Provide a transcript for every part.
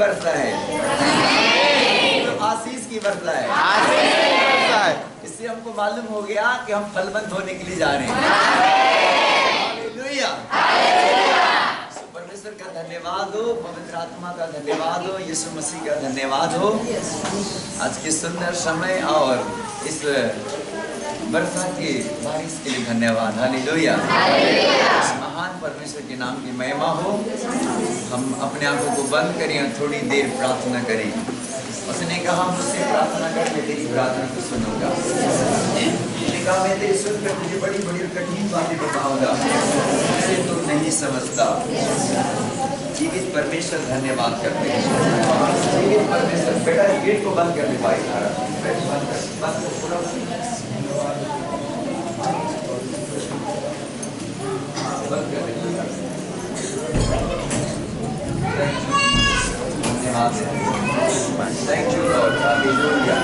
बरसता है, तो आशीष की बरसता है। इससे हमको मालूम हो गया कि हम फलवंत होने के लिए जा रहे हैं। हालेलुया। परमेश्वर का धन्यवाद हो, पवित्र आत्मा का धन्यवाद हो, यीशु मसीह का धन्यवाद हो। आज के सुंदर समय और इस वर्षा की बारिश के लिए धन्यवाद। हालेलुया। इस महान परमेश्वर के नाम की महिमा हो। हम अपने आंखों को बंद करें और थोड़ी देर प्रार्थना करें। उसने कहा मुझसे प्रार्थना कर, मैं तेरी प्रार्थना को सुनूंगा। उसने कहा मैं तेरी सुनकर तुझे बड़ी बड़ी कठिन बातें बताऊंगा जिसे तू नहीं समझता। जीवित परमेश्वर धन्यवाद करते हैं। जीवित परमेश्वर। बेटा गेट को बंद कर दे भाई, Thank you Lord, hallelujah.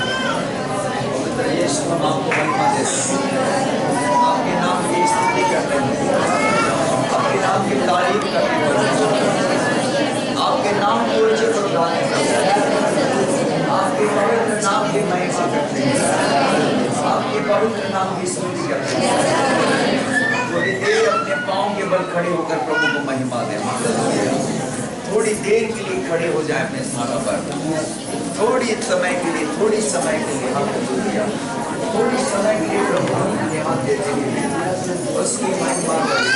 पवित्र यीशु हम आपको महिमा देते हैं, आपके नाम की स्तुति करते हैं, आपके नाम की तारीफ करते हैं, आपके नाम को ऊंचे पर उठाते हैं, आपके पवित्र नाम की महिमा करते हैं, आपके पवित्र नाम की स्तुति करते हैं। थोड़ी देर अपने पाँव के बल खड़े होकर प्रभु को महिमा दें। थोड़ी देर के लिए खड़े हो जाए अपने स्थानों पर, थोड़ी समय के लिए, थोड़ी समय के लिए हालेलुया, थोड़ी समय के लिए प्रभु को धन्यवाद देते हैं, उसकी महिमा करें।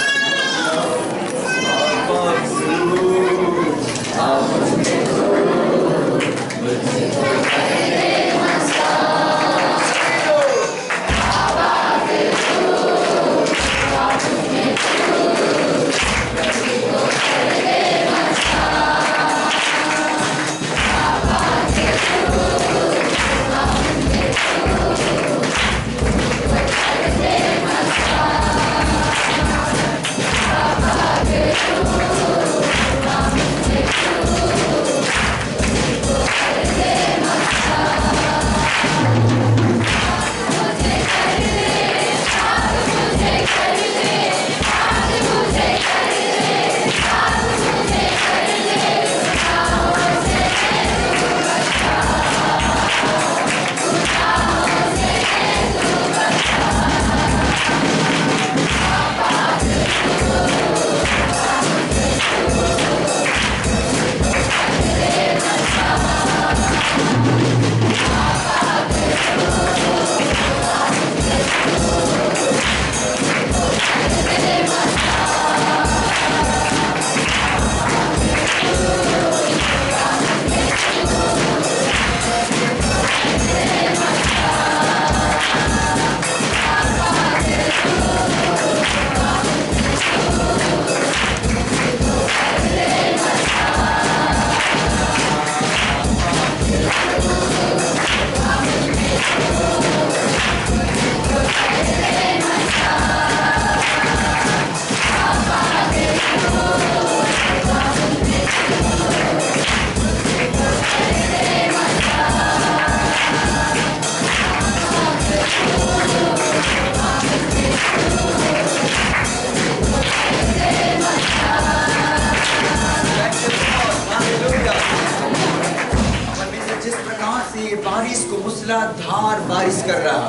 मूसलाधार बारिश कर रहा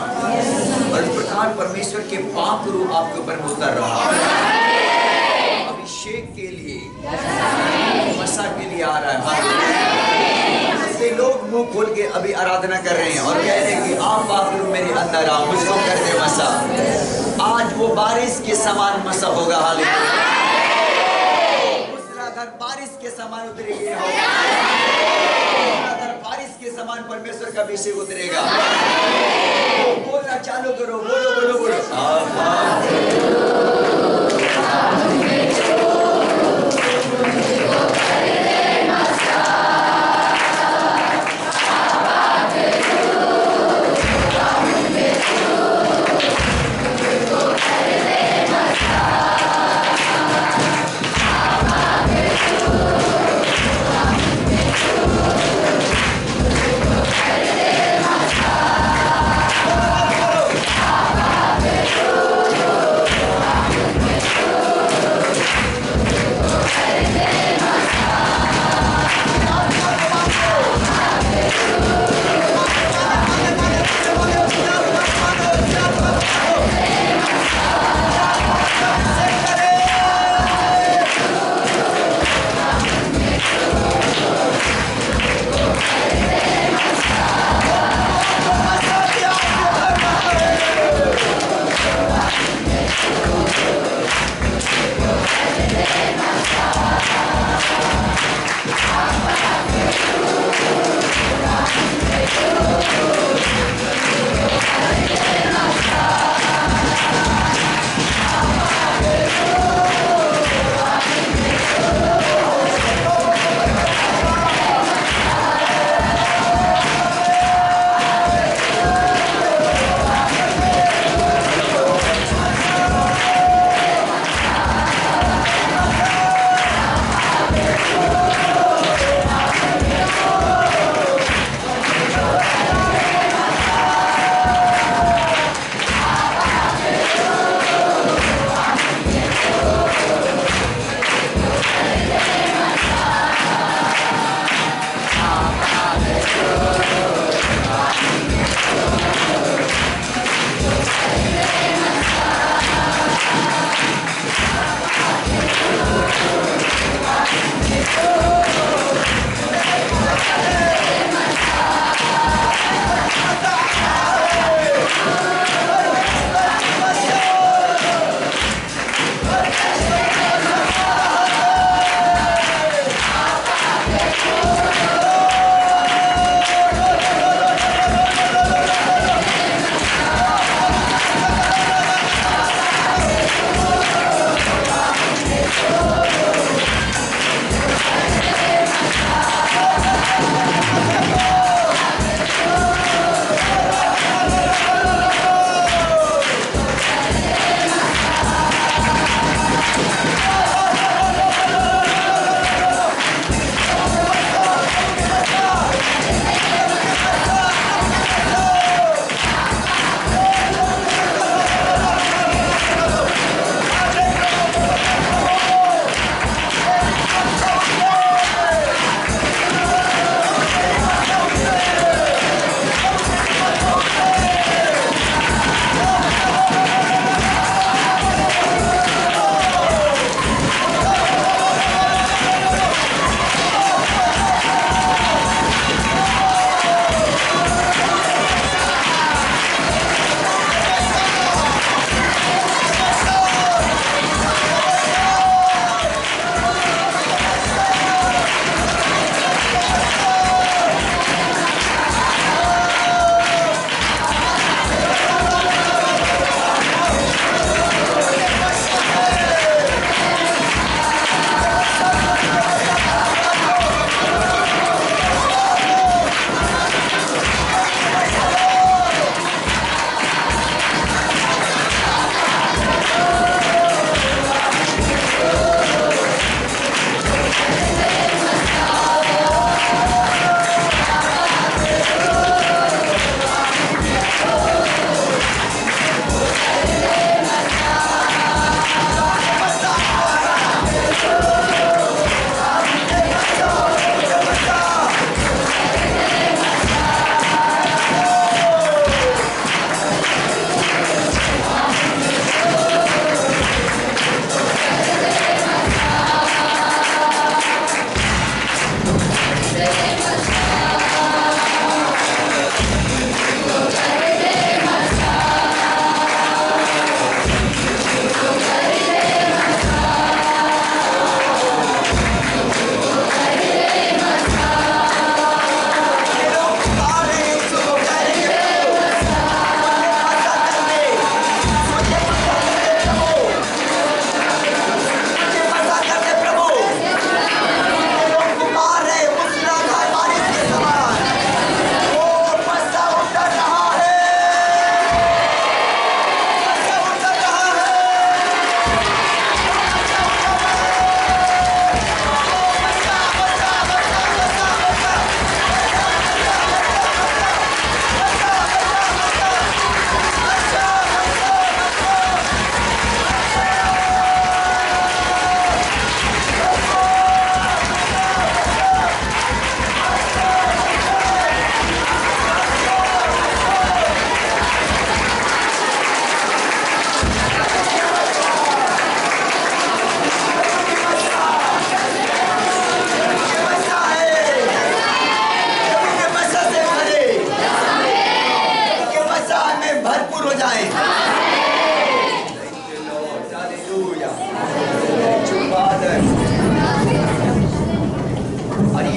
और इस प्रकार परमेश्वर के पाक रूप आपके ऊपर उतर रहा। अभिषेक के लिए, मसा के लिए आ रहा है। ऐसे लोग मुंह खोल के अभी आराधना कर रहे हैं और कह रहे हैं कि आप पाक रूप मेरे अंदर आओ, मुझको कर दे मसा। आज वो बारिश के समान मसा होगा। हालेलुया। मूसलाधार बारिश के समान उतरेगी, बारिश के समान परमेश्वर का अभिषेक उतरेगा। बोलना चालू करो, बोलो बोलो बोलो।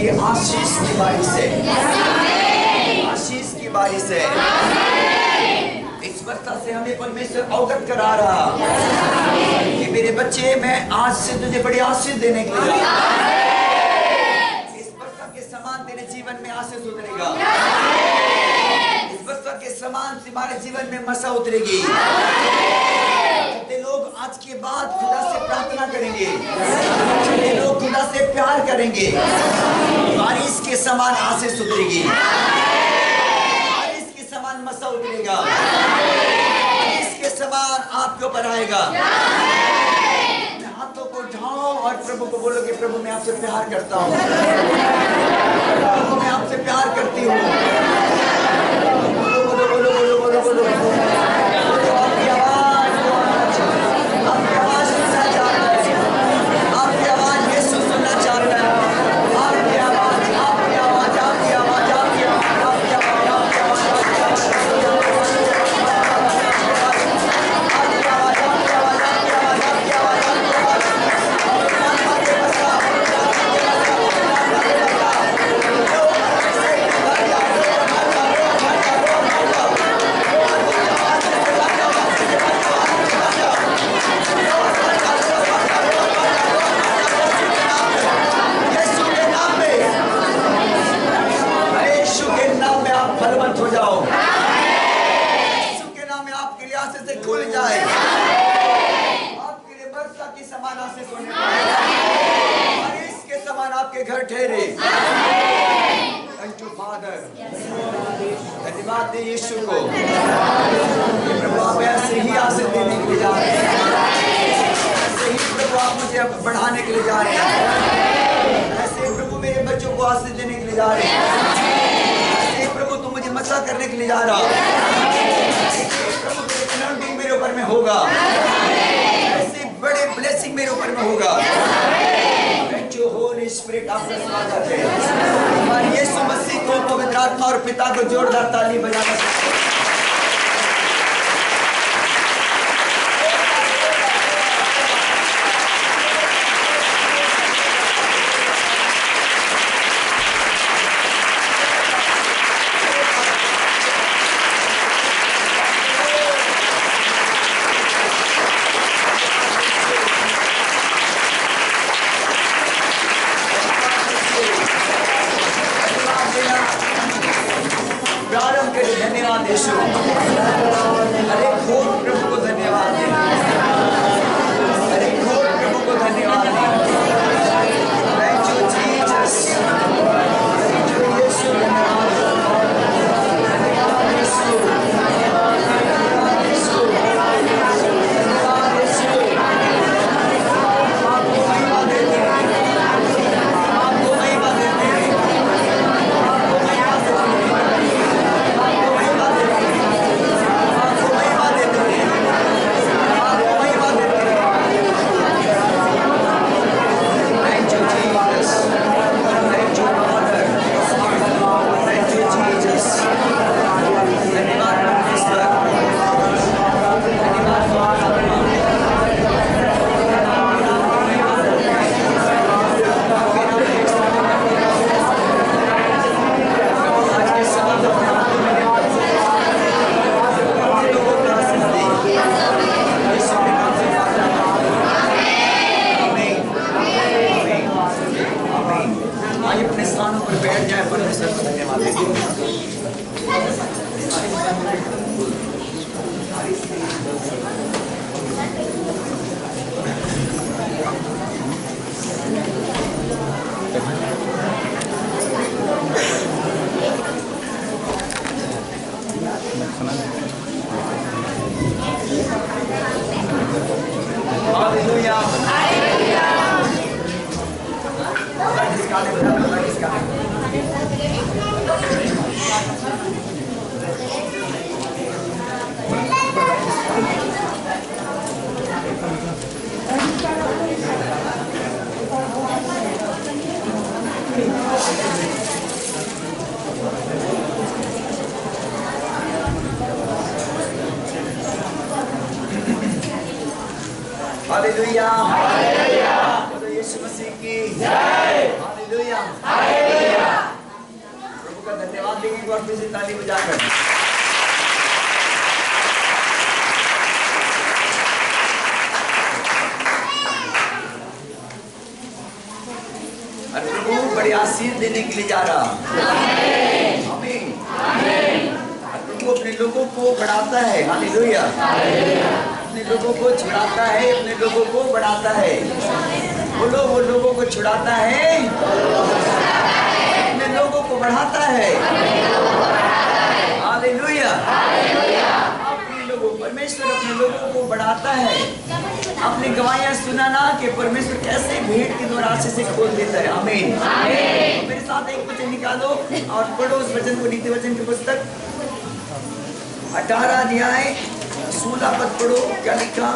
कि आशीष की बारिश है, आशीष की बारिश है। इस वर्षा से हमें परमेश्वर अवगत करा रहा कि मेरे बच्चे, मैं आज से तुझे बड़ी आशीष देने के लिए इस वर्षा के समान तेरे जीवन में आशीष उतरेगा। इस वर्षा के समान तुम्हारे जीवन में मसा उतरेगी। लोग आज के बाद खुदा से प्रार्थना करेंगे, लोग खुदा से प्यार करेंगे, बारिश के समान आशीष उतरेगी, बारिश के समान मसा उतरेगा, बारिश के समान आपके ऊपर आएगा। हाथों को उठाओ और प्रभु को बोलो कि प्रभु मैं आपसे प्यार करता हूँ, प्रभु मैं आपसे प्यार करती हूँ। बोलो बोलो बोलो बोलो बोलो बोलो बोलो। आपकी आवाज सुनना चाहता है, आपकी आवाज यीशु सुनना चाहता है। आपकी आवाज आपकी आवाज आपकी आवाज आपकी आवाज आपकी आवाज आपकी आवाज हो जाओ। यीशु के नाम में आपके लिए आशीष से खुल जाए, आपके लिए वर्षा की समान आशीष होने पाए, बारिश के समान आपके घर ठहरे। थैंक यू फादर, धन्यवाद दे यीशु को। प्रभु आप ऐसे ही आशीष देने के लिए जा रहे हैं, ऐसे ही प्रभु आप मुझे बढ़ाने के लिए जा रहे हैं, ऐसे प्रभु मेरे बच्चों को आशीष देने के लिए जा रहे हैं, प्रभु तुम मुझे मसा करने के लिए जा रहा, प्रभु तेरी अनॉइंटिंग मेरे ऊपर में होगा, ऐसे बड़े ब्लेसिंग मेरे ऊपर में होगा। थैंक यू होली स्पिरिट, आपका स्वागत है। हमारे यीशु मसीह को, पवित्र आत्मा और पिता को जोरदार ताली बजाना चाहिए। धन्यवाद यीशु, हरे खोट प्रभु को धन्यवाद दे, हरे खोट प्रभु को धन्यवाद दे। Thank you Jesus, thank you Yeshu, धन्यवाद यीशु, धन्यवाद यीशु, धन्यवाद यीशु। आपको महिमा देते हैं, आपको महिमा देते हैं, आपको महिमा देते हैं। हालेलुया, हालेलुया, यीशु मसीह की जय, हालेलुया, हालेलुया। साथ देंगे एक बार फिर से ताली बजाकर। और प्रभु बड़ी आशीष देने के लिए जा रहा। आमीन। प्रभु अपने लोगों को बढ़ाता है। हालेलुया। अपने लोगों को छुड़ाता है, अपने लोगों को बढ़ाता है। बोलो, वो लोगों को छुड़ाता है, अपने लोगों को बढ़ाता है। हालेलुया। अपने लोगों, परमेश्वर अपने लोगों को बढ़ाता है। अपनी गवाहियां सुनाना कि परमेश्वर कैसे भेड़ के द्वारा आशीष से खोल देता है। आमीन। तो मेरे साथ एक वचन निकालो और पढ़ो उस वचन को, नीति वचन की पुस्तक 18 अध्याय 16 पद पढ़ो। क्या लिखा?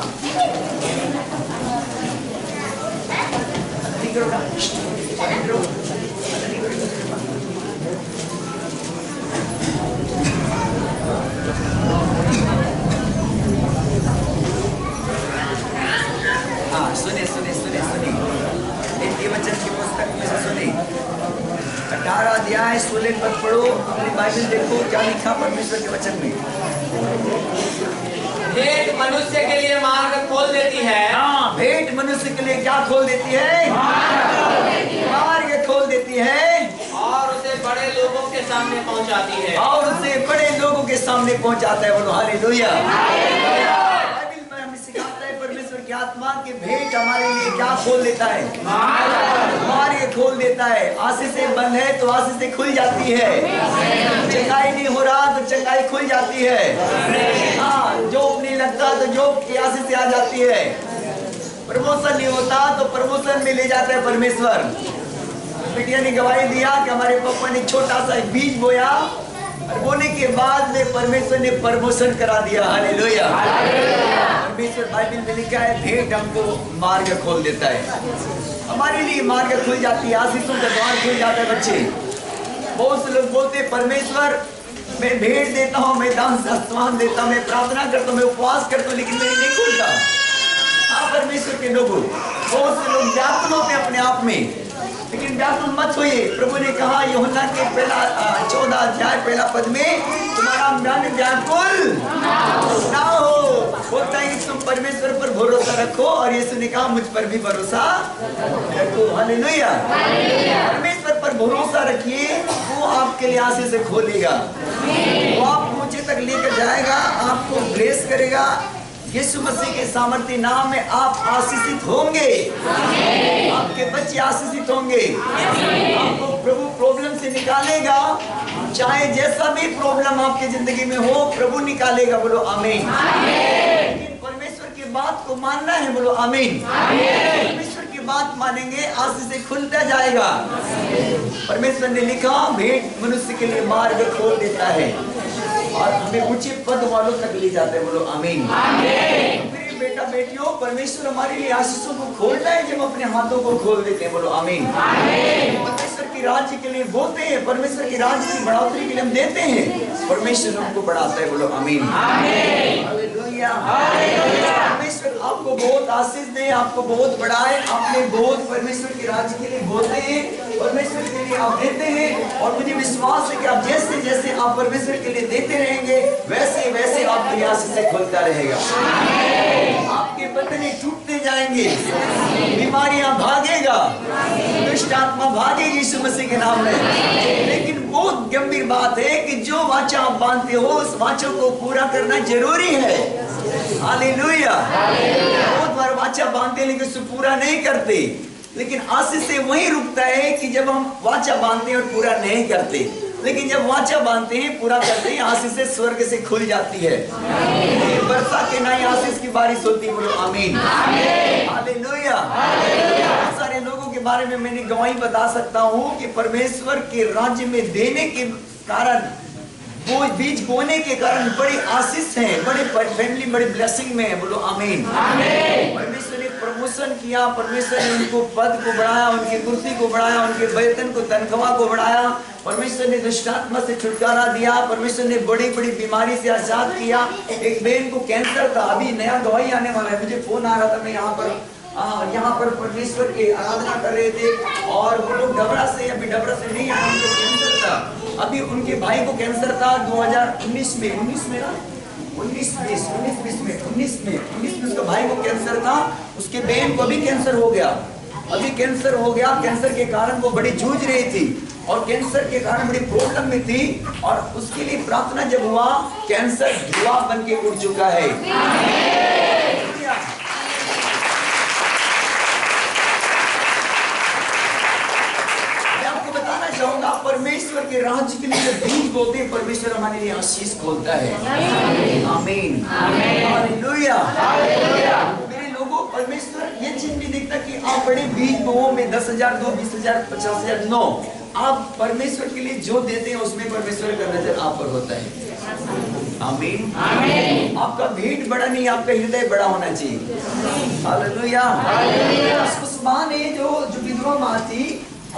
हाँ, सुने नीति वचन की पुस्तक में से सुने 18 अध्याय 16 पद पढ़ो। अपनी बाइबल देखो क्या लिखा परमेश्वर के वचन में। भेंट मनुष्य के लिए मार्ग खोल देती है। हाँ, भेंट मनुष्य के लिए क्या खोल देती है? मार्ग खोल देती है और उसे बड़े लोगों के सामने पहुंचाती है। और उसे बड़े लोगों के सामने पहुंचाता है। बोलो हालेलुया। बाइबल में हमें सिखाता है परमेश्वर की आत्मा की भेंट हमारे लिए क्या खोल देता है? मार्ग खोल देता है। आशीष से बंद है तो आशीष से खुल जाती है। चंगाई नहीं हो रहा तो चंगाई खुल जाती है। हाँ, जॉब नहीं लगता तो जॉब की आशीष से आ जाती है। प्रमोशन नहीं होता तो प्रमोशन में ले जाता है परमेश्वर। बिटिया ने गवाही दिया कि हमारे पापा ने छोटा सा एक बीज बोया और बोने के बाद में परमेश्वर ने प्रमोशन करा दिया। हालेलुया। परमेश्वर बाइबल में लिखा है भेंट हमको मार्ग खोल देता है। हमारे लिए मार्ग खुल जाती है, आशीषों का द्वार खुल जाता है। बच्चे बहुत से लोग बोलते परमेश्वर मैं भेंट देता हूँ, मैं दान आसमान देता हूँ, मैं प्रार्थना करता हूँ, मैं उपवास करता हूँ, लेकिन मेरी नहीं खुलता। हाँ, परमेश्वर के लोगों, बहुत से लोग व्याकुल होते अपने आप में, लेकिन व्याकुल मत होइए। प्रभु ने कहा यूहन्ना के 14 अध्याय 1 पद में तुम्हारा मन व्याकुल ना हो। होता है तुम परमेश्वर पर भरोसा रखो और यीशु ने कहा मुझ पर भी भरोसा रखो। हालेलुया। परमेश्वर पर भरोसा रखिए, वो आपके लिए आशीष से खोलेगा, वो आपको ऊंचे तक लेकर जाएगा, आपको ब्लेस करेगा। यीशु मसीह के सामर्थ्य नाम में आप आशीषित होंगे, आपके बच्चे आशीषित होंगे। आपको प्रभु प्रॉब्लम से निकालेगा, चाहे जैसा भी प्रॉब्लम आपकी जिंदगी में हो प्रभु निकालेगा। बोलो आमीन। लेकिन परमेश्वर की बात को मानना है। बोलो आमीन। परमेश्वर की बात मानेंगे, आशीष से खुलता जाएगा। परमेश्वर ने लिखा भेंट मनुष्य के लिए मार्ग खोल देता है और हमें ऊंचे पद वालों तक ले जाते हैं। बोलो आमीन। मेरे बेटा बेटियों, परमेश्वर हमारे लिए आशीषों को खोलता है जब अपने हाथों को खोल देते हैं। बोलो आमीन। परमेश्वर की राज्य के लिए बोलते हैं, परमेश्वर की राज्य की बढ़ोतरी के लिए हम देते हैं, परमेश्वर हमको बढ़ाता है। बोलो आमीन। हालेलुया। परमेश्वर आपको बहुत आशीष दे, आपको बहुत बढ़ाए। आपने बहुत परमेश्वर की राज्य के लिए बोलते हैं, परमेश्वर के लिए आप देते हैं और मुझे विश्वास है कि आप जैसे जैसे आप परमेश्वर के लिए देते रहेंगे वैसे वैसे आपकी आशीष से खुलता रहेगा। आपके बंधन टूटते जाएंगे, बीमारियां भागेगा, दुष्ट आत्मा भागेगी यीशु मसीह के नाम में। लेकिन बहुत गंभीर बात है कि जो वाचा आप बांधते हो उस वाचा को पूरा करना जरूरी है। हालेलुया। बहुत बार वाचा बांधते लेकिन उसे पूरा नहीं करते, लेकिन आशीष से वही रुकता है कि जब हम वाचा बांधते हैं और पूरा नहीं करते। लेकिन जब वाचा बांधते हैं, पूरा करते हैं, आशीष से स्वर्ग से खुल जाती है। वर्षा के नई आशीष की बारिश होती है। बोलो आमीन। हालेलुया। बहुत सारे लोगों के बारे में मैंने गवाही बता सकता हूँ कि परमेश्वर के राज्य में देने के कारण, वो बीज बोने के कारण बड़ी आशीष है, बड़ी फैमिली बड़ी ब्लेसिंग में है। बोलो आमीन। परमेश्वर ने प्रमोशन किया, परमेश्वर ने उनको पद को बढ़ाया, उनकी कुर्सी को बढ़ाया, उनके वेतन को, तनख्वाह को बढ़ाया। परमेश्वर ने दुष्टात्मा से छुटकारा दिया, परमेश्वर ने बड़ी बड़ी बीमारी से आजाद किया। एक बहन को कैंसर था, अभी नया गवाही आने वाला है, मुझे फोन आ रहा था, मैं यहाँ पर परमेश्वर की आराधना कर रहे थे और वो लोग डबरा से, अभी डबरा से नहीं आया, उनको कैंसर था अभी उनके भाई को कैंसर था 2019 में, 19 में ना, 19-20 में उसका भाई को कैंसर था। उसके बहन को अभी कैंसर हो गया, कैंसर के कारण वो बड़ी जूझ रही थी और कैंसर के कारण बड़ी प्रॉब्लम में थी, और उसके लिए प्रार्थना जब हुआ, कैंसर धुआं बन के उड़ चुका है। मैं आपको बताना चाहूंगा, परमेश्वर के राज्य के लिए जब बीज बोते हैं, परमेश्वर हमारे लिए आशीष खोलता है। आमीन, हालेलुया। मेरे लोगों, परमेश्वर ये चीज भी देखता कि आप बड़े बीज बोओ में 10,000 दो, 20,000, 50,000 नो, आप परमेश्वर के लिए जो देते हैं उसमें परमेश्वर का नजर आप पर होता है। आमीन, आमीन। आपका भेंट बड़ा नहीं, आपका हृदय बड़ा होना चाहिए। हालेलुया। उस माँ ने जो विधवा माँ थी,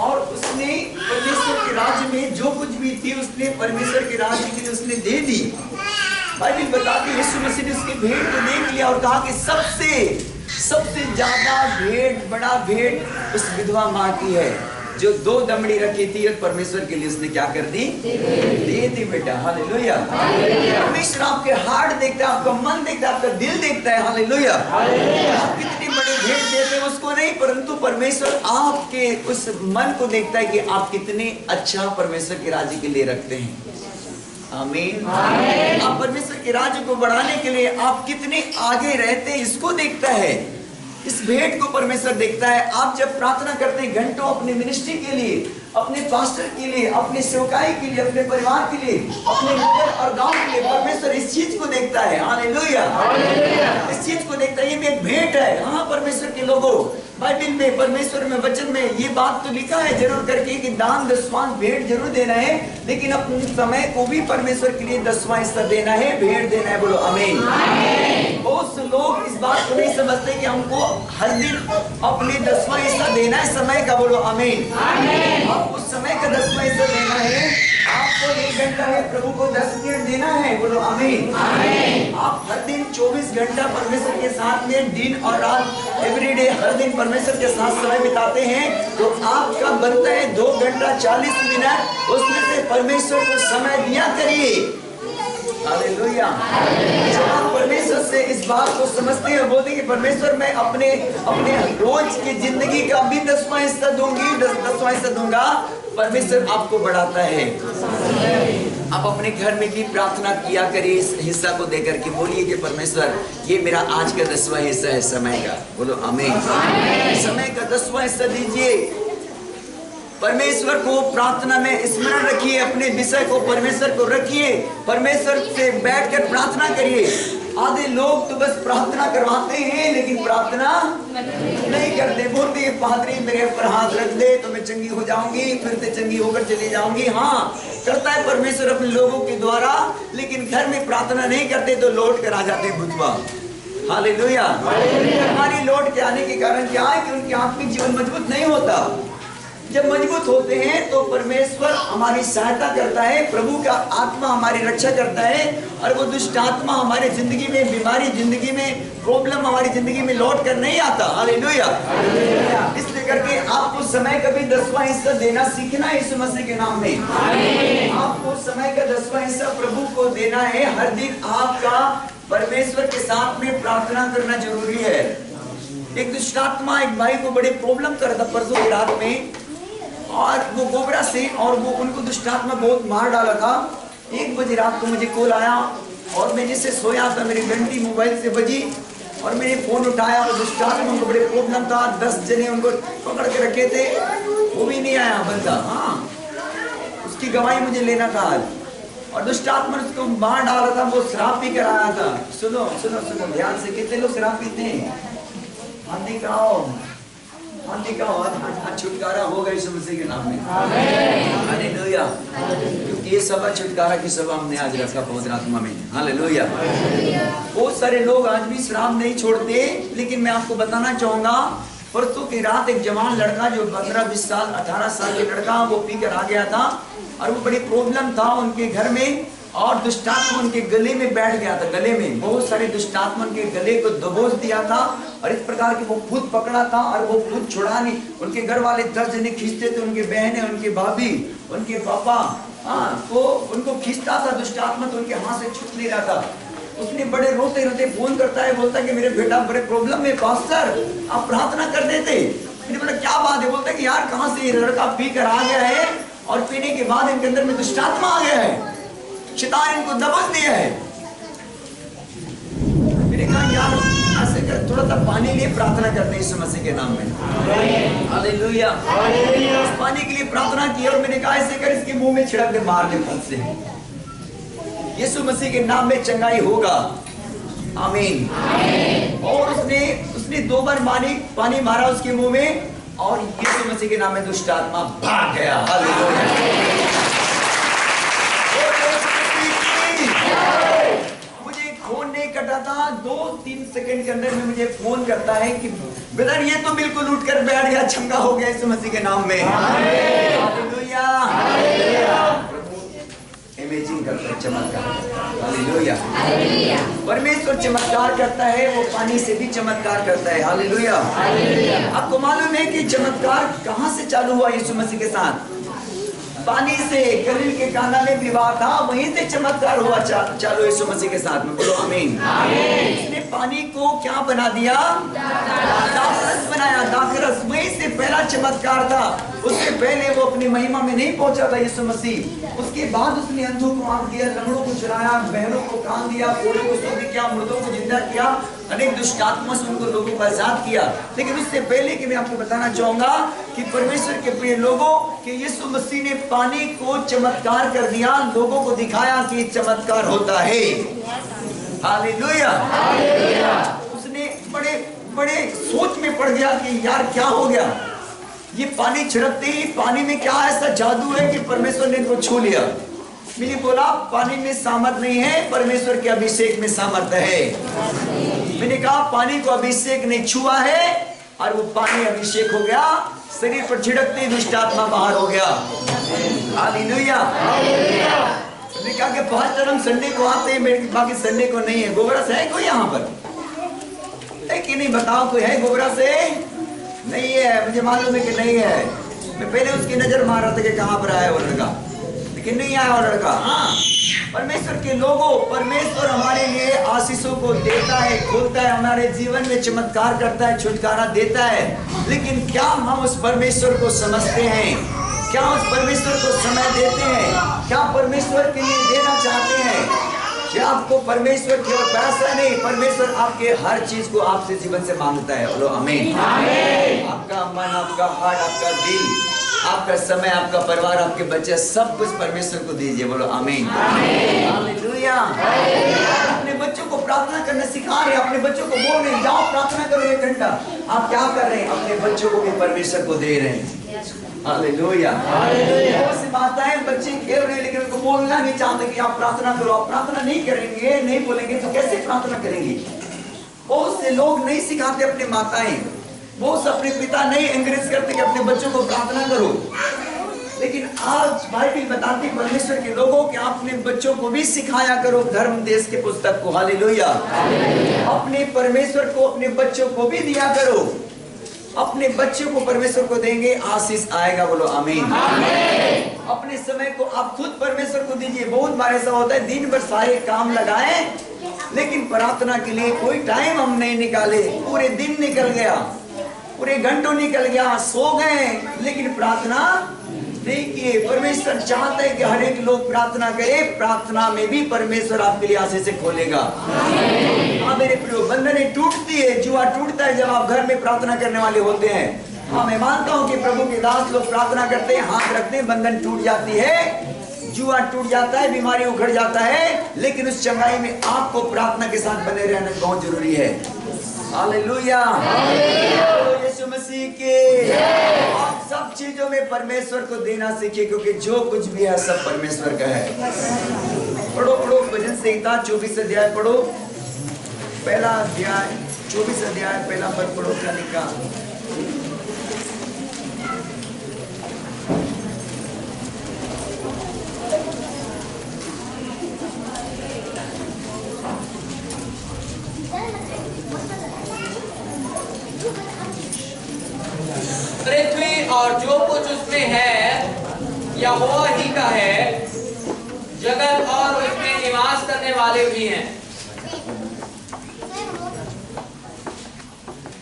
और उसने परमेश्वर के राज्य में जो कुछ भी थी उसने परमेश्वर के राज्य के लिए उसने दे दी। बाइबल बताती है यीशु मसीह ने उसकी भेंट को देख लिया और कहा कि सबसे ज्यादा भेंट, बड़ा भेंट उस विधवा माँ की है जो 2 दमड़ी रखी थी, और परमेश्वर के लिए उसने क्या कर दी? दे दी बेटा। हालेलुया। परमेश्वर आपके हार्ट देखता है, आपका मन देखता है, आपका दिल देखता है। हालेलुया। आप कितनी बड़ी भेंट देते हैं उसको नहीं, परंतु परमेश्वर आपके उस मन को देखता है कि आप कितने अच्छा परमेश्वर के राज्य के लिए रखते हैं। आमीन। आप परमेश्वर के राज्य को बढ़ाने के लिए आप कितने आगे रहते हैं, इसको देखता है। इस भेंट को परमेश्वर देखता है। आप जब प्रार्थना करते हैं घंटों अपने मिनिस्ट्री के लिए, अपने पास्टर के लिए, अपने सेवकाई के लिए, अपने परिवार के लिए, अपने नगर और गांव के लिए, परमेश्वर इस चीज को देखता है। हालेलुया। इस चीज को देखता है, ये भी एक भेंट है। हाँ, परमेश्वर के लोगों, बाइबल में, परमेश्वर में, वचन में ये बात तो लिखा है जरूर करके कि दान दसवां भेंट जरूर देना है, लेकिन अपने समय को भी परमेश्वर के लिए 10वां हिस्सा देना है, भेंट देना है। बोलो आमीन। बहुत से लोग इस बात को नहीं समझते कि हमको हर दिन अपने 10वां हिस्सा देना है समय का। बोलो आमीन। आपको समय का 10वां हिस्सा देना है। आपको 1 घंटा में प्रभु को 10 मिनट देना है। बोलो आमीन। आप हर दिन 24 घंटा परमेश्वर के साथ में दिन और रात एवरीडे हर दिन परमेश्वर के साथ समय बिताते हैं, तो आपका बनता है 2 घंटा 40 मिनट, उसमें से परमेश्वर को समय दिया करिए। हालेलुया। जब आप परमेश्वर से इस बात को समझते हैं, बोलते हैं कि परमेश्वर मैं अपने रोज की जिंदगी का भी 10वां हिस्सा दूंगी, 10वां हिस्सा दूंगा, परमेश्वर आपको बढ़ाता है। आप अपने घर में भी प्रार्थना किया करिए, इस हिस्सा को देकर के बोलिए कि परमेश्वर ये मेरा आज का 10वां हिस्सा है समय का। बोलो आमीन। समय का 10वां हिस्सा दीजिए। परमेश्वर को प्रार्थना में स्मरण रखिए, अपने विषय को परमेश्वर को रखिए, परमेश्वर से बैठकर प्रार्थना करिए। आधे लोग तो बस प्रार्थना करवाते हैं लेकिन प्रार्थना नहीं करते। बोलते हैं पादरी मेरे ऊपर हाथ रख दे तो मैं चंगी हो जाऊंगी, फिर से चंगी होकर चली जाऊंगी। हाँ, करता है परमेश्वर अपने लोगों के द्वारा, लेकिन घर में प्रार्थना नहीं करते तो लौट कर आ जाते भूतवा। हालेलुया। हमारी लौट के आने के कारण क्या है कि उनके आत्मिक जीवन मजबूत नहीं होता। जब मजबूत होते हैं तो परमेश्वर हमारी सहायता करता है, प्रभु का आत्मा हमारी रक्षा करता है, और वो दुष्ट आत्मा हमारे जिंदगी में, बीमारी जिंदगी में, प्रॉब्लम हमारी जिंदगी में लौट कर नहीं आता। हालेलुया। इसलिए करके आपको समय का भी 10वां हिस्सा देना सीखना है यीशु मसीह के नाम में। आपको समय का 10वां हिस्सा प्रभु को देना है। हर दिन आपका परमेश्वर के साथ में प्रार्थना करना जरूरी है। एक दुष्ट आत्मा एक भाई को बड़े प्रॉब्लम कर रहा था परसों की रात में, और वो गोबरा से, और वो उनको दुष्टात्मा बहुत मार डाला था। 1 बजे रात को मुझे कॉल आया और मैं जिससे सोया था, मेरी घंटी मोबाइल से बजी और मैंने फोन उठाया। वो दुष्टात्मा उनको बड़े प्रॉब्लम था, 10 जने उनको पकड़ के रखे थे, वो भी नहीं आया बंदा। हाँ, उसकी गवाही मुझे लेना था आज। और दुष्टात्मा उसको मार डाला था, वो शराब पी कर आया था। सुनो सुनो सुनो ध्यान से, कितने लोग शराब पीते हैं? हाथ दिखाओ, छुटकारा होगा यीशु मसीह के नाम में। हालेलुया। क्योंकि ये सभा छुटकारा की सभा हमने आज रखा पवित्र आत्मा में। हालेलुया। बहुत सारे लोग आज भी शराब नहीं छोड़ते, लेकिन मैं आपको बताना चाहूंगा, परसों की रात एक जवान लड़का जो 15-20 साल 18 साल के लड़का, वो पी कर आ गया था और वो बड़ी प्रॉब्लम था उनके घर में। और दुष्टात्मा उनके गले में बैठ गया था। गले में बहुत सारे दुष्टात्मा उनके गले को दबोच दिया था और इस प्रकार की वो खुद पकड़ा था और वो खुद छुड़ा नहीं। उनके घर वाले 10 जने खींचते थे, उनके बहनें, उनके भाभी, उनके पापा, तो उनको खींचता था दुष्टात्मा, तो उनके हाथ से छूट नहीं रहा था। उसने बड़े रोते रोते फोन करता है, बोलता है कि मेरे बेटा बड़े प्रॉब्लम में, पास्टर आप प्रार्थना कर देते। मैंने बोला क्या बात है? बोलता है कि यार कहाँ से ये लड़का पी कर आ गया है और पीने के बाद इनके अंदर में दुष्टात्मा आ गया है, शैतान इनको दबोच दिया है। मैंने कहा यार ऐसे कर, थोड़ा सा पानी लिए प्रार्थना करते हैं यीशु मसीह के नाम में। हालेलुया। उस पानी के लिए प्रार्थना की और मैंने कहा ऐसे कर, इसके मुंह में छिड़क दे, मार दे फूंक से, यीशु मसीह के नाम में चंगाई होगा। आमीन। और उसने 2 बार पानी मारा उसके मुंह में और यीशु मसीह के नाम में दुष्टात्मा भाग गया। हालेलुया। मुझे फोन नहीं कटा था, 2-3 सेकंड के अंदर में मुझे फोन करता है कि ब्रदर ये तो बिल्कुल उठ कर बैठ गया, चंगा हो गया यीशु मसीह के नाम में। हालेलुया। इमेजिंग करता है, चमत्कार। हालेलुया। परमेश्वर चमत्कार करता है, वो पानी से भी चमत्कार करता है। हालेलुया। आपको मालूम है कि चमत्कार कहां से चालू हुआ यीशु मसीह के साथ? पानी से। गलील के काना में विवाह था, वहीं से चमत्कार हुआ चालू यीशु मसीह के साथ में। बोलो आमीन। इसने पानी को क्या बना दिया? दाखरस बनाया। दाखरस वहीं से पहला चमत्कार था। उससे पहले वो अपनी महिमा में नहीं पहुंचा था यीशु मसीह। उसके बाद उसने अंधों को आंख दिया, लंगड़ों को चलाया, बहनों को कान दिया, कोड़ों को शुद्ध किया, मुर्दों को जिंदा किया, अनेक दुष्टात्मा से उनको लोगों को आजाद किया। लेकिन उससे पहले कि मैं आपको बताना चाहूंगा कि परमेश्वर के प्रिय लोगों कि यीशु मसीह ने पानी को चमत्कार कर दिया, लोगों को दिखाया कि चमत्कार होता है। हालेलुया। उसने बड़े सोच में पड़ गया कि यार क्या हो गया, ये पानी छिड़कते ही पानी में क्या ऐसा जादू है कि परमेश्वर ने इनको छू लिया। मैंने बोला पानी में सामर्थ नहीं है, परमेश्वर के अभिषेक में सामर्थ है। मैंने कहा पानी को अभिषेक ने छुआ है और वो पानी अभिषेक हो गया, शरीर पर छिड़कते ही दुष्टात्मा बाहर हो गया। हालेलुया। मैंने कहा कि पास्टर हम संडे को आते हैं, बाकी संडे को नहीं है। गोबरा से है कोई यहाँ पर? है कि नहीं? बताओ कोई है गोबरा से? नहीं है, मुझे मालूम है कि नहीं है। मैं पहले उसकी नजर मार रहा था कि कहाँ पर आया वो लड़का, लेकिन नहीं आया वो लड़का। हाँ, परमेश्वर के लोगों, परमेश्वर हमारे लिए आशीषों को देता है, खोलता है, हमारे जीवन में चमत्कार करता है, छुटकारा देता है। लेकिन क्या हम उस परमेश्वर को समझते हैं? क्या उस परमेश्वर को समय देते हैं? क्या परमेश्वर के लिए देना चाहते हैं? क्या आपको परमेश्वर केवल पैसा नहीं, परमेश्वर आपके हर चीज को आपसे जीवन से मांगता है। बोलो आमीन। आपका मन, आपका हार्ट, आपका दिल, आपका समय, आपका परिवार, आपके बच्चे, सब कुछ परमेश्वर को दीजिए। बोलो आमीन। हालेलुया। अपने बच्चों को प्रार्थना करना सिखा रहे हैं, अपने बच्चों को बोल रहे हैं जाओ प्रार्थना करो 1 घंटा। आप क्या कर रहे हैं? अपने बच्चों को भी परमेश्वर को दे रहे हैं। हालेलुया। बहुत सी माताएं बच्चे खेल रहे हैं लेकिन उनको बोलना नहीं चाहते कि आप प्रार्थना करो। आप प्रार्थना नहीं करेंगे, नहीं बोलेंगे तो कैसे प्रार्थना करेंगी? बहुत से लोग नहीं सिखाते अपने माताएं, बहुत से अपने पिता नहीं एंकरेज करते कि अपने बच्चों को प्रार्थना करो। लेकिन आज बाइबल बताती परमेश्वर के लोगों कि अपने बच्चों को भी सिखाया करो धर्म देश के पुस्तक को। हालेलुया। अपने परमेश्वर को अपने बच्चों को भी दिया करो। अपने बच्चों को परमेश्वर को देंगे, आशीष आएगा। बोलो आमीन। अपने समय को आप खुद परमेश्वर को दीजिए। बहुत बार ऐसा होता है दिन भर सारे काम लगाए लेकिन प्रार्थना के लिए कोई टाइम हम नहीं निकाले। पूरे दिन निकल गया, पूरे घंटों निकल गया, सो गए लेकिन प्रार्थना नहीं किए। परमेश्वर चाहते हैं कि हर एक लोग प्रार्थना करे। प्रार्थना में भी परमेश्वर आपके लिए आशीष से खोलेगा। हाँ मेरे प्रियो, बंधनें टूटती है, जुआ टूटता है जब आप घर में प्रार्थना करने वाले होते हैं। हाँ मैं मानता हूँ कि प्रभु के दास लोग प्रार्थना करते हैं, हाथ रखते हैं, बंधन टूट जाती है, जुआ टूट जाता है, बीमारी उखड़ जाता है। लेकिन उस चंगाई में आपको प्रार्थना के साथ बने रहना बहुत जरूरी है। हालेलुया। यीशु मसीह के आप सब चीजों में परमेश्वर को देना सीखिए, क्योंकि जो कुछ भी है सब परमेश्वर का है। पढ़ो भजन संहिता 24 अध्याय पढ़ो, पहला अध्याय 24 अध्याय पहला पद पढ़ो। क्या लिखा? उसमें है यहोवा ही का है, जगत और उसमें निवास करने वाले भी हैं।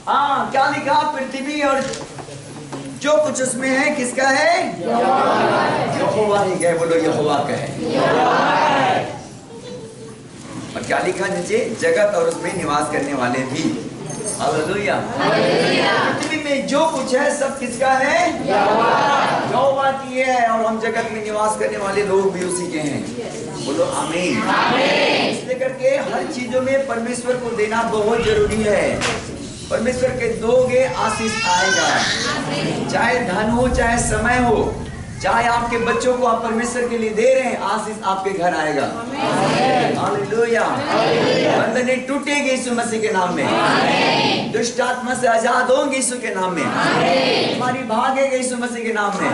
हाँ, क्या लिखा? पृथ्वी और जो कुछ उसमें है किसका है? यहोवा ही का है। बोलो यहोवा का है। और क्या लिखा नीचे? जगत और उसमें निवास करने वाले भी। हालेलुया। पृथ्वी में जो कुछ है सब किसका है? यहोवा की है। और हम जगत में निवास करने वाले लोग भी उसी के हैं। बोलो आमीन। इसलिए करके हर चीजों में परमेश्वर को देना बहुत जरूरी है। परमेश्वर के दोगे आशीष आएगा। चाहे धन हो, चाहे समय हो, चाहे आपके बच्चों को आप परमेश्वर के लिए दे रहे हैं, आशीष आपके घर आएगा। हालेलुया। बंधने टूटेंगे यीशु मसीह के नाम में। दुष्ट आत्मा से आजाद होंगे यीशु के नाम में। हमारी भागेगा यीशु मसीह के नाम में।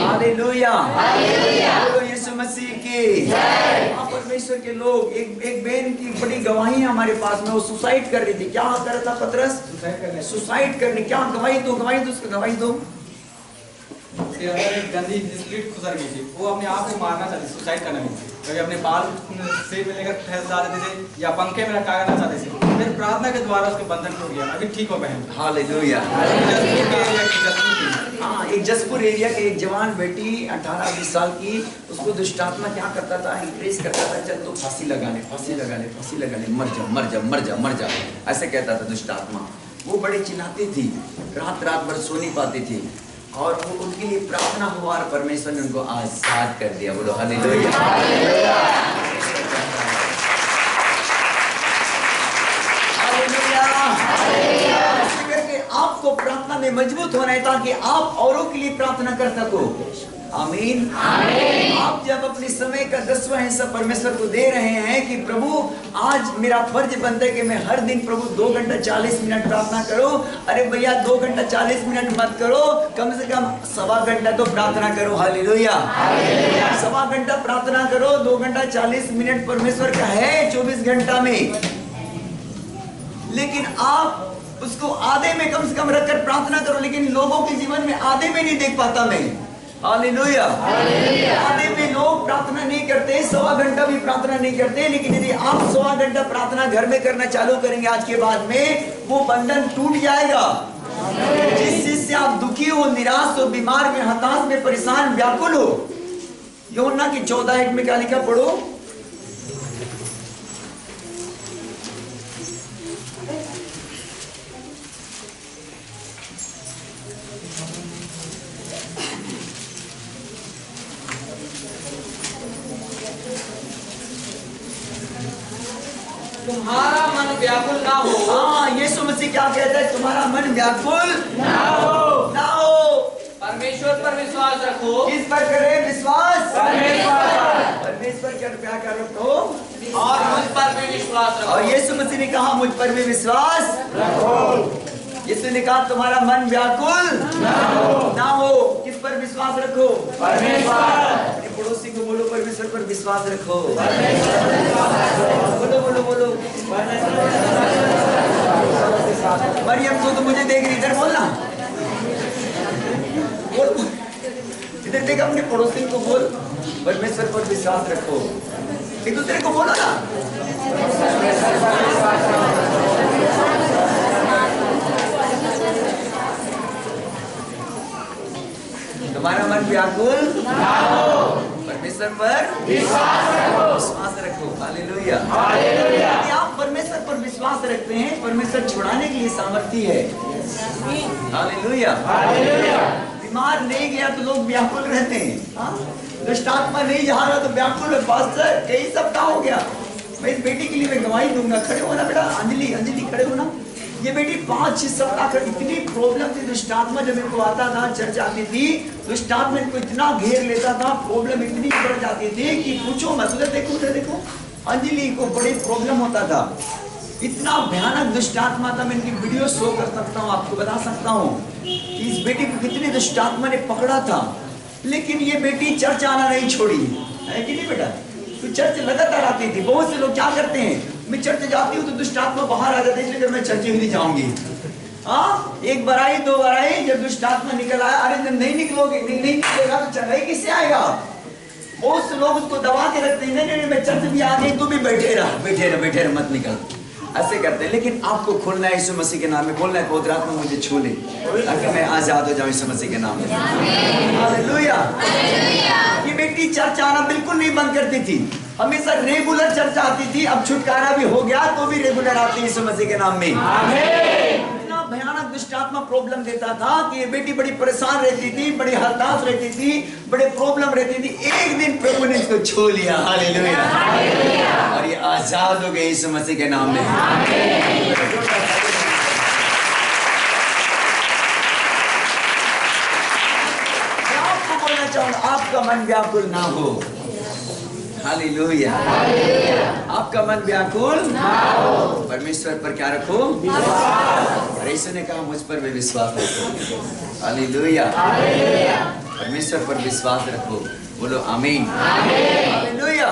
हालेलुया। बोलो यीशु मसीह की। परमेश्वर के लोग, एक बहन की बड़ी गवाही है हमारे पास में। वो सुसाइड कर रही थी। क्या कर रहा था पतरस? सुसाइड करने। क्या गवाही दो, गवाही दो, उसको गवाही दो। एक गंदी स्प्रिट गुजर गई थी। वो अपने आप को मारना चाहती, सुसाइड करना नहीं। कभी अपने बाल से में लेकर फैला देते थे या पंखे में लटकाना चाहते थे। फिर प्रार्थना के द्वारा उसके बंधन टूट गया। अभी ठीक हो बहन। हालेलुया। हाँ, एक जसपुर एरिया के एक जवान बेटी 18-20 साल की, उसको दुष्टात्मा क्या करता था? इंक्रेज करता था, चल तो फांसी लगा ले, फांसी लगा ले, फांसी लगा ले, मर जा, मर जा, मर जा, मर जा, ऐसे कहता था दुष्टात्मा। वो बड़ी चिल्लाती थी, रात भर सो नहीं पाती थी। और वो उनके लिए प्रार्थना हुआ और परमेश्वर ने उनको आजाद कर दिया। बोलो हालेलुया। आपको प्रार्थना में मजबूत होना है ताकि आप औरों के लिए प्रार्थना कर सको। आमीन। आप जब अपने समय का 10वां हिस्सा परमेश्वर को दे रहे हैं कि प्रभु आज मेरा फर्ज बनता है कि मैं हर दिन प्रभु 2 घंटा 40 मिनट प्रार्थना करो। अरे भैया 2 घंटा 40 मिनट मत करो, कम से कम 1.25 घंटा तो प्रार्थना करो। हालेलुया। 1.25 घंटा प्रार्थना करो। 2 घंटा 40 मिनट परमेश्वर का है 24 घंटा में। लेकिन आप उसको आधे में कम से कम रखकर प्रार्थना करो। लेकिन लोगों के जीवन में आधे में नहीं देख पाता मैं। हालेलुया। आधे में लोग प्रार्थना नहीं करते, 1.25 घंटा भी प्रार्थना नहीं करते। लेकिन यदि आप 1.25 घंटा प्रार्थना घर में करना चालू करेंगे आज के बाद में, वो बंधन टूट जाएगा। जिस चीज से आप दुखी हो, निराश हो, बीमार में, हताश में, परेशान, व्याकुल हो। यूहन्ना की 14:1 में क्या लिखा? पढ़ो। तुम्हारा मन व्याकुल ना हो। हाँ, यीशु मसीह क्या कहता है? तुम्हारा मन व्याकुल ना हो, ना हो। परमेश्वर पर विश्वास रखो। किस पर करे विश्वास? परमेश्वर क्या कर रखो? और मुझ पर भी विश्वास रखो। और यीशु मसीह ने कहा मुझ पर भी विश्वास रखो। यीशु ने कहा तुम्हारा मन व्याकुल ना हो। किस पर विश्वास रखो? परमेश्वर। अपने पड़ोसी को बोलो परमेश्वर पर विश्वास रखो। बोलो बोलो बोलो। मरियम तो मुझे देख रही, इधर बोलना। बोल, इधर देख, अपने पड़ोसी को बोल परमेश्वर पर विश्वास रखो। एक दूसरे को बोलो ना। तुम्हारा मन व्याकुल ना हो, परमेश्वर पर विश्वास रखो। हालेलुया। यदि आप परमेश्वर पर विश्वास रखते हैं, परमेश्वर छुड़ाने के लिए सामर्थ्य है। हालेलुया। बीमार नहीं गया तो लोग व्याकुल रहते हैं। दुष्ट आत्मा नहीं जा रहा तो व्याकुल है। पास्टर कई सप्ताह हो गया, मैं इस बेटी के लिए मैं गवाही दूंगा। खड़े हो ना बेटा, अंजलि, अंजलि खड़े हो ना। ये बेटी 5-6 सप्ताह कर इतनी प्रॉब्लम थी। दुष्ट आत्मा जब इनको आता था, चर्च आती थी, दुष्ट आत्मा इनको इतना घेर लेता था, प्रॉब्लम इतनी बढ़ जाती थी कि पूछो मत। उधर देखो, उधर देखो, अंजलि को बड़ी प्रॉब्लम होता था। इतना भयानक दुष्ट आत्मा था। मैं इनकी वीडियो शो कर सकता हूँ, आपको बता सकता हूँ कि इस बेटी को कितनी दुष्ट आत्मा ने पकड़ा था। लेकिन ये बेटी चर्च आना नहीं छोड़ी है कि नहीं बेटा? तो चर्च लगातार आती थी। बहुत से लोग क्या करते हैं, मैं चर्च जाती हूँ तो दुष्ट आत्मा बाहर आ जाती है, इसलिए मैं चर्च ही नहीं जाऊंगी। हाँ, एक बार आई, दो बार आई, जब दुष्ट आत्मा निकल आया, अरे जब नहीं निकलोगे, नहीं निकलेगा तो चंगाई किससे आएगा? बहुत से लोग उसको दबा के रखते हैं, नहीं मैं चर्च भी आ गई, तू भी बैठे रह, मत निकल, ऐसे करते हैं। लेकिन आपको खोलना है यीशु मसीह के नाम में, खोलना है, पवित्र आत्मा मुझे छू ले ताकि मैं आजाद हो जाऊं यीशु मसीह के नाम में। हालेलुया। ये बेटी चर्च आना बिल्कुल नहीं बंद करती थी, हमेशा रेगुलर चर्च आती थी। अब छुटकारा भी हो गया तो भी रेगुलर आती है यीशु मसीह के नाम में। इतना भयानक दुष्ट आत्मा प्रॉब्लम देता था कि ये बेटी बड़ी परेशान रहती थी, बड़ी हताश रहती थी, बड़े प्रॉब्लम रहती थी। एक दिन प्रभु ने इसको छू लिया, हालेलुया, और ये आजाद हो गई यीशु मसीह के नाम में। मैं आपको बोलना चाहूंगा, आपका मन व्याकुल ना हो, हालेलुया, आपका मन व्याकुल ना हो, परमेश्वर पर क्या रखो? विश्वास। और यीशु ने कहा मुझ पर भी विश्वास रखो, हालेलुया, परमेश्वर पर विश्वास रखो, बोलो आमीन, हालेलुया।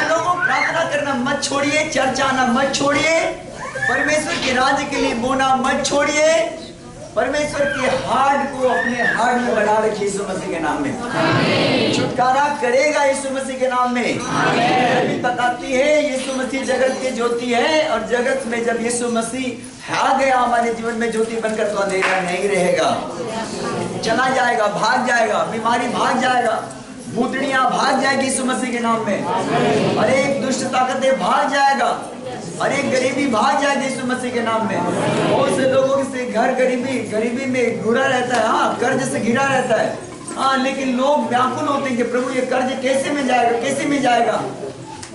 लोगों प्रार्थना करना मत छोड़िए, चर्च आना मत छोड़िए, परमेश्वर के राज्य के लिए बोना मत छोड़िए, परमेश्वर के हार्ट को अपने हार्ट में बना रखिए यीशु मसीह के नाम में। छुटकारा करेगा यीशु मसीह के नाम में। बाइबल बताती है यीशु मसीह जगत की ज्योति है, और जगत में जब यीशु मसीह आ गया हमारे जीवन में ज्योति बनकर, तो अंधेरा नहीं रहेगा, चला जाएगा, भाग जाएगा, बीमारी भाग जाएगा, भूतड़ियां भाग जाएगी यीशु मसीह के नाम में, और एक दुष्ट ताकतें भाग जाएगा, और एक गरीबी भाग जाएगी यीशु मसीह के नाम में। बहुत से लोगों से घर गरीबी में घुरा रहता है, हाँ, कर्ज से घिरा रहता है, हाँ, लेकिन लोग व्याकुल होते हैं कि प्रभु ये कर्ज कैसे में जाएगा, कैसे में जाएगा।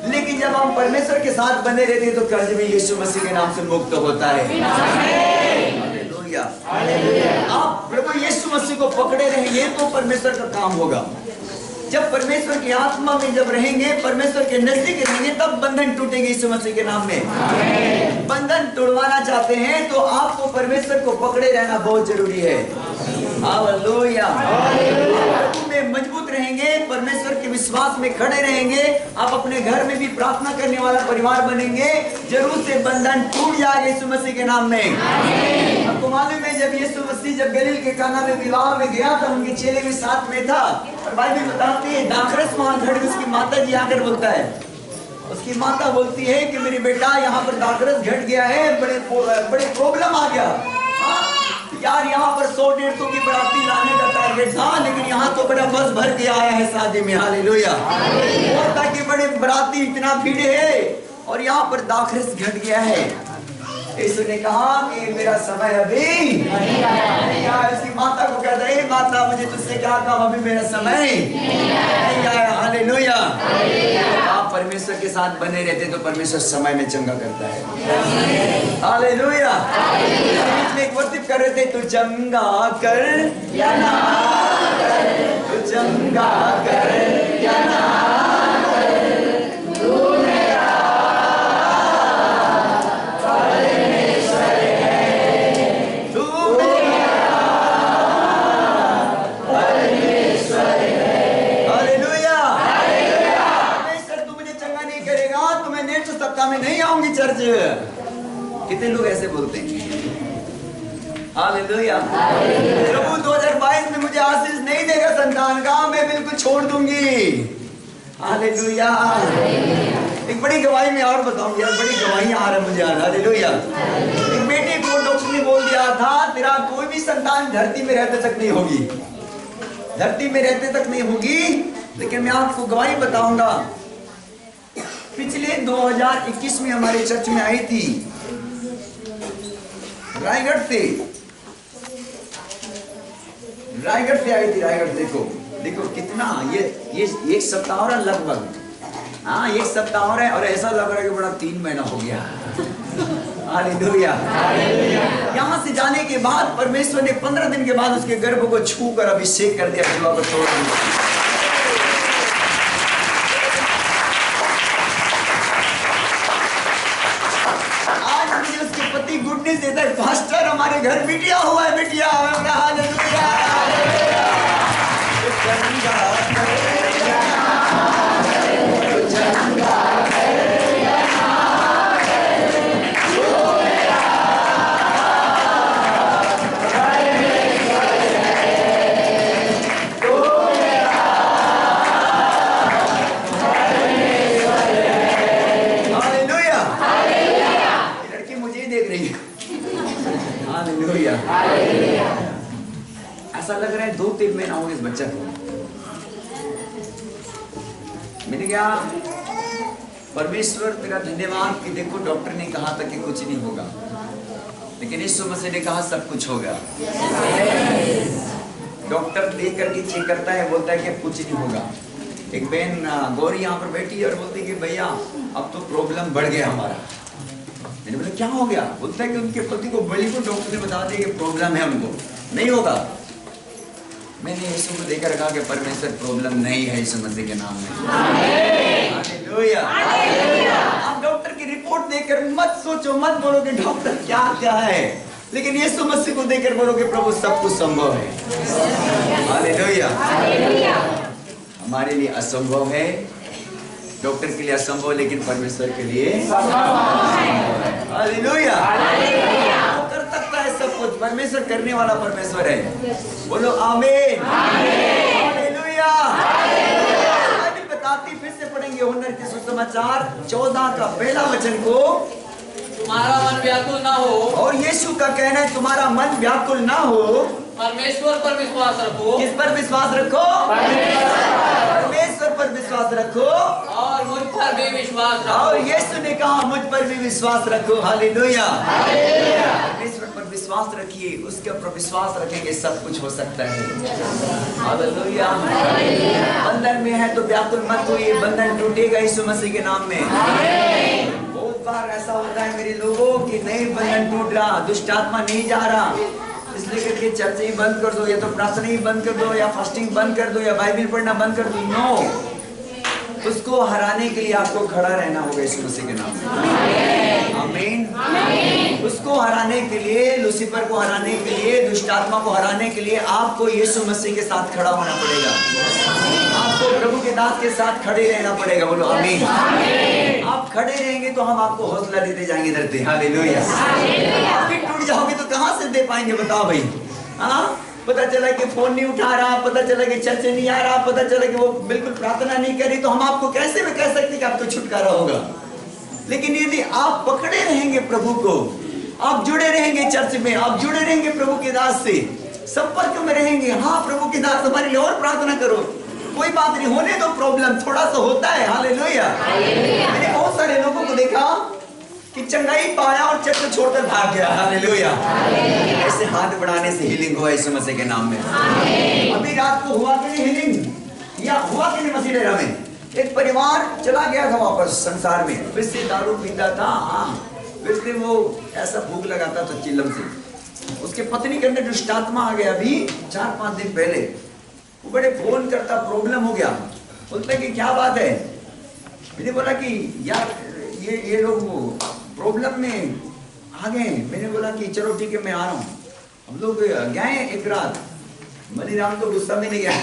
लेकिन जब हम परमेश्वर के साथ बने रहते हैं तो कर्ज भी यीशु मसीह के नाम से मुक्त होता है। हालेलुया। आप प्रभु यीशु मसीह को पकड़े रहेंगे तो परमेश्वर का काम होगा। जब परमेश्वर की आत्मा में जब रहेंगे, परमेश्वर के नजदीक रहेंगे, तब बंधन टूटेंगे यीशु मसीह के नाम में। बंधन तोड़वाना चाहते हैं तो आपको परमेश्वर को पकड़े रहना बहुत जरूरी है। हालेलुया। प्रभु में मजबूत रहेंगे, परमेश्वर के विश्वास में खड़े रहेंगे, आप अपने घर में भी प्रार्थना करने वाला परिवार बनेंगे, जरूर से बंधन टूट जाएगा यीशु मसीह के नाम में। आपको मालूम है जब यीशु मसीह जब गलील के काना में विवाह में गया था, उनके चेले भी साथ में था, और बाइबल बताती है दाखरस वहां खड़ी, उसकी माता जी आकर बोलता है, उसकी माता बोलती है कि मेरी बेटा यहाँ पर दाखरस घट गया है, बड़े प्रॉब्लम आ गया। यार यहाँ पर 100-150 की बराती लाने का टारगेट था, लेकिन यहाँ तो बड़ा बस भर के आया है शादी में, हालेलुया। ताकि बड़े बराती इतना भीड़ है और यहाँ पर दाखरस घट गया है। यीशु ने कहा कि मेरा समय अभी नहीं आया। उसकी माता को कहता है, माता मुझे तुझसे क्या काम, अभी मेरा समय नहीं आया, हालेलुया। आप परमेश्वर के साथ बने रहते तो परमेश्वर समय में चंगा करता है, हालेलुया। बीच में एक वर्शिप कर रहे थे, तू चंगा कर या ना कर, तू चंगा कर या ना कर, तू मेरा परमेश्वर है, तू मेरा परमेश्वर है, हालेलुया। परमेश्वर तू मुझे चंगा नहीं करेगा तो मैं नेक्स्ट सप्ताह में नहीं आऊंगी चर्च। कितने लोग ऐसे बोलते हैं, हालेलुया। प्रभु 2022 में मुझे आशीष नहीं देगा संतान का, मैं बिल्कुल छोड़ दूंगी, हालेलुया। एक बड़ी गवाही में और बताऊंगी यार, बड़ी गवाही आ रहा है मुझे, हालेलुया। एक बेटे को डॉक्टर ने बोल दिया था, तेरा कोई भी संतान धरती में रहते तक नहीं होगी, धरती में रहते तक नहीं होगी। लेकिन मैं आपको गवाही बताऊंगा, पिछले 2021 में हमारे चर्च में आई थी, रायगढ़ से आई थी, रायगढ़। देखो कितना ये एक सप्ताह हो रहा है लगभग, हाँ एक सप्ताह हो रहा है, और ऐसा लग रहा है कि बड़ा 3 महीना हो गया, हालेलुया। यहाँ से जाने के बाद परमेश्वर ने 15 दिन के बाद उसके गर्भ को छू कर अभिषेक कर दिया, जुआ को तोड़ दिया। गुडनेस देता है, पास्टर हमारे घर बिटिया हुआ है, बिटिया, हालेलुया। रहा है 2-3 महीना हो गए इस बच्चा को। मैंने कहा परमेश्वर तेरा धन्यवाद कि देखो डॉक्टर ने कहा था कि कुछ नहीं होगा, लेकिन यीशु मसीह ने कहा सब कुछ होगा। डॉक्टर देख करके चेक करता है, बोलता है कि कुछ नहीं होगा। एक बहन गौरी यहाँ पर बैठी है और बोलती है कि भैया अब तो प्रॉब्लम बढ़ गया हमारा। मैंने बोला क्या हो गया? बोलता है कि उनके पति को बड़ी को डॉक्टर ने बता दिया कि प्रॉब्लम है, उनको नहीं होगा। मैंने यीशु को देखकर कहा कि परमेश्वर प्रॉब्लम नहीं है यीशु मसीह के नाम में। हालेलुया। आप डॉक्टर की रिपोर्ट देखकर मत सोचो, मत बोलो कि डॉक्टर क्या क्या है, लेकिन यीशु मसीह को देखकर बोलो कि प्रभु सब कुछ संभव है। हालेलुया। हमारे लिए असंभव है, डॉक्टर के लिए असंभव, लेकिन परमेश्वर के लिए हालेलुया। वो कर सकता है सब कुछ, परमेश्वर करने वाला परमेश्वर है। बोलो आमीन। हालेलुया। मैं बताती फिर से पढ़ेंगे हुनर के सुसमाचार 14 का पहला वचन को। तुम्हारा मन व्याकुल ना हो, और यीशु का कहना है तुम्हारा मन व्याकुल ना हो, परमेश्वर पर विश्वास रखो। किस पर विश्वास रखो? परमेश्वर पर विश्वास रखो, और मुझ पर भी विश्वास रखो। और यीशु ने कहा मुझ पर भी विश्वास रखो। हालेलुया। परमेश्वर पर विश्वास रखिए, उसके ऊपर विश्वास रखेंगे सब कुछ हो सकता है। हालेलुया। बंधन में है तो व्याकुल मत होइए, बंधन टूटेगा यीशु मसीह के नाम में। बहुत बार ऐसा होता है मेरे लोगों कि नहीं बंधन टूट रहा, दुष्ट आत्मा नहीं जा रहा, इसलिए करके चर्च ही बंद कर दो, या तो प्रार्थना ही बंद कर दो, या फास्टिंग बंद कर दो, या बाइबल पढ़ना बंद कर दो। नो, उसको हराने के लिए आपको खड़ा रहना होगा यीशु मसीह के नाम में। आमीन। उसको हराने के लिए, लूसीफर को हराने के लिए, दुष्ट आत्मा को हराने के लिए आपको यीशु मसीह के साथ खड़ा होना पड़ेगा। आपको प्रभु के दास के साथ खड़े रहना पड़ेगा। बोलो आमीन। आप खड़े रहेंगे तो हम आपको हौसला देते जाएंगे धरती। हालेलुया। आप भी टूट जाओगे तो कहां से दे पाएंगे बताओ भाई? हाँ, पता चला कि फोन नहीं उठा रहा, पता चला कि चर्च नहीं आ रहा, पता चला कि वो बिल्कुल प्रार्थना नहीं करी, तो हम आपको कैसे भी कह सकते कि आपको छुटकारा होगा? लेकिन यदि आप पकड़े रहेंगे प्रभु को, आप जुड़े रहेंगे चर्च में, आप जुड़े रहेंगे प्रभु के दास से, संपर्क में रहेंगे। हाँ प्रभु के दास हमारे लिए और प्रार्थना करो, कोई बात नहीं, होने दो, प्रॉब्लम थोड़ा सा होता है। हालेलुया। मैंने बहुत सारे लोगों को देखा कि चंगाई पाया और चर्च छोड़कर भाग गया। हालेलुया। ऐसे हाथ बढ़ाने से हीलिंग हुआ यीशु मसीह के नाम में। अभी रात को हुआ कि नहीं हीलिंग? या हुआ कि नहीं मसीह डेरा में? एक परिवार चला गया था वापस संसार में, फिर से दारू पीता था, फिर से वो ऐसा भूख लगाता था चिल्लम से। उसके पत्नी के अंदर दुष्ट आत्मा आ गया। अभी 4-5 दिन पहले वो बड़े फोन करता, प्रॉब्लम हो गया। बोलता कि क्या बात है? मैंने बोला कि यार ये लोग प्रॉब्लम में आ गए। मैंने बोला कि चलो ठीक है मैं आ रहा हूँ। हम लोग गए एक रात, मनीराम तो गुस्सा में नहीं गया।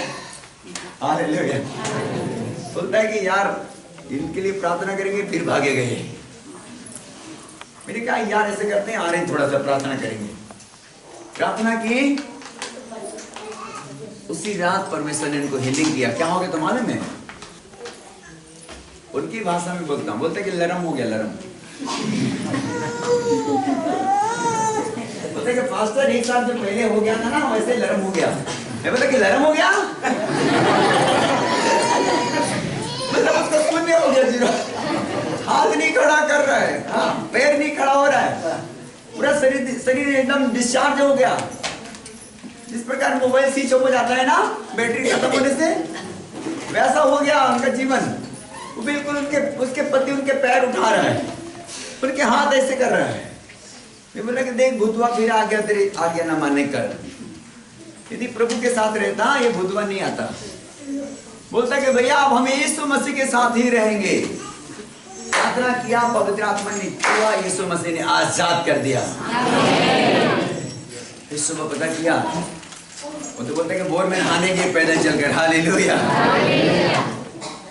हालेलुया। बोलता है कि यार इनके लिए प्रार्थना करेंगे, फिर भागे गए। मैंने कहा यार ऐसे करते हैं, आ रहे हैं, थोड़ा सा प्रार्थना करेंगे। प्रार्थना की, उसी रात परमेश्वर ने इनको हीलिंग किया। क्या हो गया तो मालूम है? उनकी भाषा में बोलता हूँ, बोलते कि लरम हो गया, लरम। बोलते कि पास्टर एक साल जो पहले हो गया था ना, वैसे लरम हो गया। मैं बोला कि लरम हो गया? मतलब उसका शून्य हो गया, जीरो। हाथ नहीं खड़ा कर रहा है, हाँ, पैर नहीं खड़ा हो रहा है, पूरा शरीर एकदम डिस्चार्ज हो गया। जिस प्रकार मोबाइल स्विच ऑफ हो जाता है ना बैटरी खत्म होने से, वैसा हो गया उनका जीवन। वो बिल्कुल उसके पति उनके पैर उठा रहा है, उनके हाथ ऐसे कर रहा है। मैं बोला कि देख भूतवा फिर आ गया, तेरी आज्ञा ना मानने कर। यदि प्रभु के साथ रहता ये भूतवा नहीं आता। बोलता कि भैया अब हम यीशु मसीह के साथ ही रहेंगे। प्रार्थना किया, पवित्र आत्मा ने छुआ, यीशु मसीह ने आजाद कर दिया। इस सुबह पता किया, वो तो बोलते कि बोर में नहाने के पैदल चलकर। हालेलुया।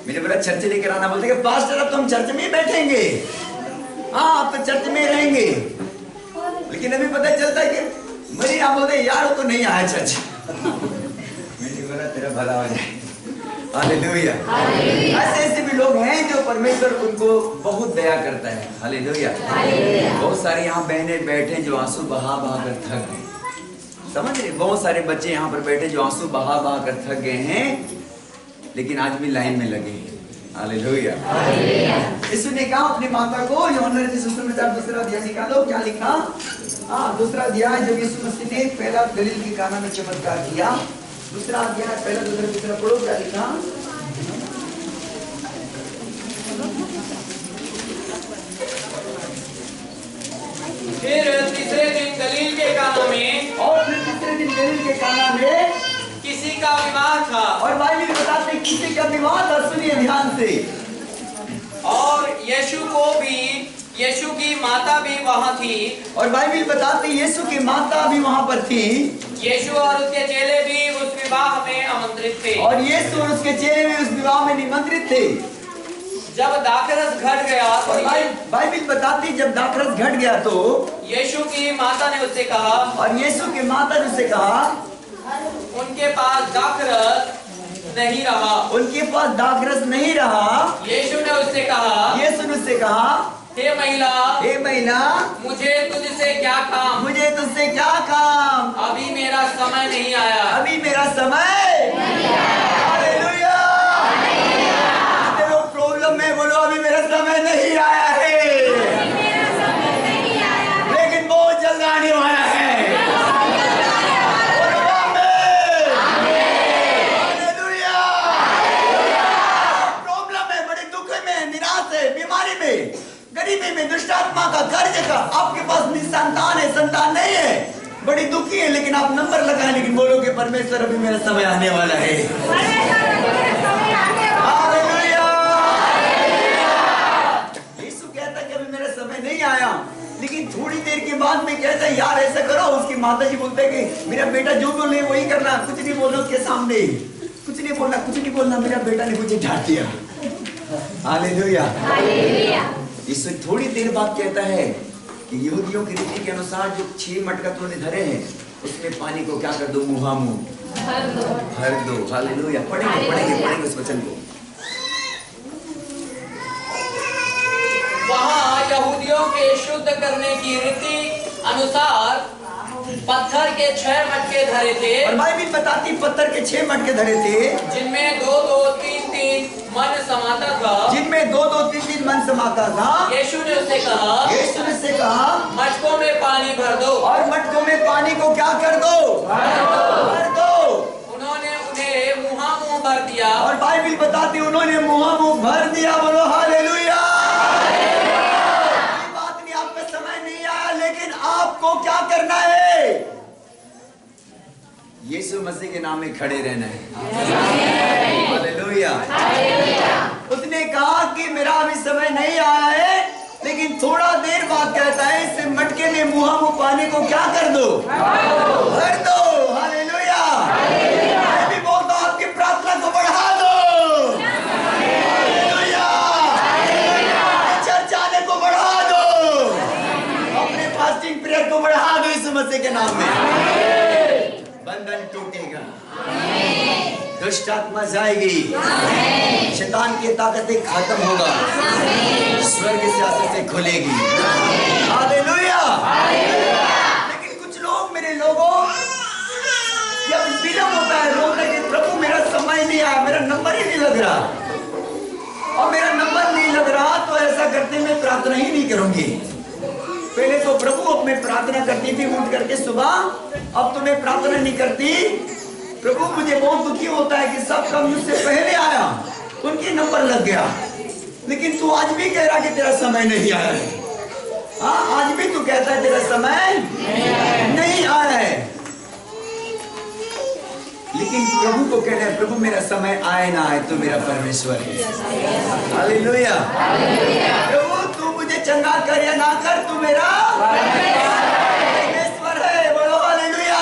मैंने बोला चर्च लेकर आना। बोलते कि पास्टर अब तो हम चर्च में ही बैठेंगे। हाँ अब तो चर्च में रहेंगे। लेकिन अभी पता चलता है कि मेरी आप बोलते यार वो तो नहीं आया चर्च। मैंने बोला तेरा भला हो जाए। हालेलुया। ऐसे ऐसे भी लोग हैं जो परमेश्वर उनको बहुत दया करता है। हालेलुया। बहुत सारे यहाँ बहनें बैठे जो आंसू बहा बहा कर थक गए। समझ रहे, बहुत सारे बच्चे यहाँ पर बैठे जो आंसू बहा बहा कर थक गए हैं, लेकिन आज भी लाइन में लगे हैं। हालेलुया। यीशु ने कहा अपनी माता को, यूहन्ना रचित सुसमाचार दूसरा अध्याय निकालो, क्या लिखा? दूसरा अध्याय, जब यीशु मसीह ने पहला गलील की काना में चमत्कार किया, दूसरा अध्याय पहला दूसरा तीसरा पढ़ो, क्या लिखा? फिर तीसरे दिन गलील के काना में, और फिर तीसरे दिन गलील के काना में किसी का विवाह था। और बाइबल बताते हैं किसी का विवाह था, सुनिए ध्यान से। और यीशु की माता भी वहाँ थी। और बाइबल बताते हैं यीशु की माता भी वहाँ पर थी। यीशु और उसके चेले भी उस विवाह में आमंत्रित थे। और यीशु और उसके चेले भी उस विवाह में निमंत्रित थे। जब दाखरस घट गया तो बाइबल बताती जब दाखरस घट गया तो यीशु की माता ने उससे कहा, और यीशु की माता ने उससे कहा, उनके पास दाखरस नहीं रहा। उनके पास दाखरस नहीं रहा। यीशु ने उससे कहा, यीशु ने उससे कहा, हे महिला, मुझे तुझसे क्या काम? मुझे तुझसे क्या काम? अभी मेरा समय नहीं आया। अभी मेरा समय हालेलुया। तेरे प्रॉब्लम में बोलो अभी मेरा समय नहीं आया है, लेकिन बहुत जल्द आने वाला है। बीमारी में, गरीबी में, दुष्ट आत्मा का, कर्ज का, आपके पास संतान है, संतान नहीं है, बड़ी दुखी है, लेकिन आप नंबर लगाए, लेकिन बोलोगे परमेश्वर अभी मेरा समय आने वाला है। हालेलुया। यीशु कहता कि अभी मेरा समय नहीं आया, लेकिन थोड़ी देर के बाद में कहता है यार ऐसा करो। उसकी माता जी बोलते हैं कि मेरा बेटा जो बोले वही करना, कुछ नहीं बोलना उसके सामने, कुछ नहीं बोलना, कुछ नहीं बोलना। मेरा बेटा ने मुझे डांट दिया। हालेलुया। यीशु थोड़ी देर बाद कहता है कि यहूदियों की रीति के अनुसार जो 6 मटका तूने धरे हैं उसमें पानी को क्या कर दो, मुहामुह भर दो। हालेलुया। पढ़ेंगे उस वचन को। वहाँ यहूदियों के शुद्ध करने की रीति अनुसार पत्थर के 6 मटके धरे थे। और बाइबल बताती पत्थर के 6 मटके धरे थे, जिनमें 2-2, 3-3 मन समाता था। जिनमें 2-2, 3-3 मन समाता था। यीशु ने उससे कहा, मटकों में पानी भर दो। और मटकों में पानी को क्या कर दो, भर दो। उन्होंने उन्हें मुहामुह भर दिया। और बाइबल बताती उन्होंने मुहामुह भर दिया। बोलो हालेलुया। ये बात नहीं, आपका समय नहीं आया, लेकिन आपको क्या करना है, यीशु मसीह के नाम में खड़े रहना है। हालेलुया। उसने कहा कि मेरा अभी समय नहीं आया है, लेकिन थोड़ा देर बाद कहता है इस मटके में मुहामुह पानी को क्या कर दो, भर दो। हालेलुया। मैं भी बोलता हूं आपकी प्रार्थना को बढ़ा दो। हालेलुया। चर्च आने को बढ़ा दो, अपने फास्टिंग पीरियड को बढ़ा दो यीशु मसीह के नाम में। बंधन टूटेगा, दुष्ट आत्मा जाएगी, शैतान की ताकतें खत्म होगा, स्वर्ग से आशीषें खुलेगी। हालेलुया। लेकिन कुछ लोग, मेरे लोगों, जब विलंब होता है, रोते हैं कि प्रभु मेरा समय नहीं आया, मेरा नंबर ही नहीं लग रहा, और मेरा नंबर नहीं लग रहा, तो ऐसा करते मैं प्रार्थना ही नहीं करूंगी। पहले तो प्रभु अब मैं प्रार्थना करती थी उठ करके सुबह, अब तो मैं प्रार्थना नहीं करती। प्रभु मुझे बहुत दुखी होता है कि सब काम मुझसे पहले आया, उनकी नंबर लग गया, लेकिन तू आज भी कह रहा कि तेरा समय नहीं आया है। हाँ, आज भी तू कहता है तेरा समय नहीं आया है, लेकिन प्रभु को कहना है प्रभु मेरा समय आए ना आए तो मेरा परमेश्वर है। हालेलुया। प्रभु तू मुझे चंगा कर या ना कर, तू मेरा परमेश्वर है। बोलो हालेलुया।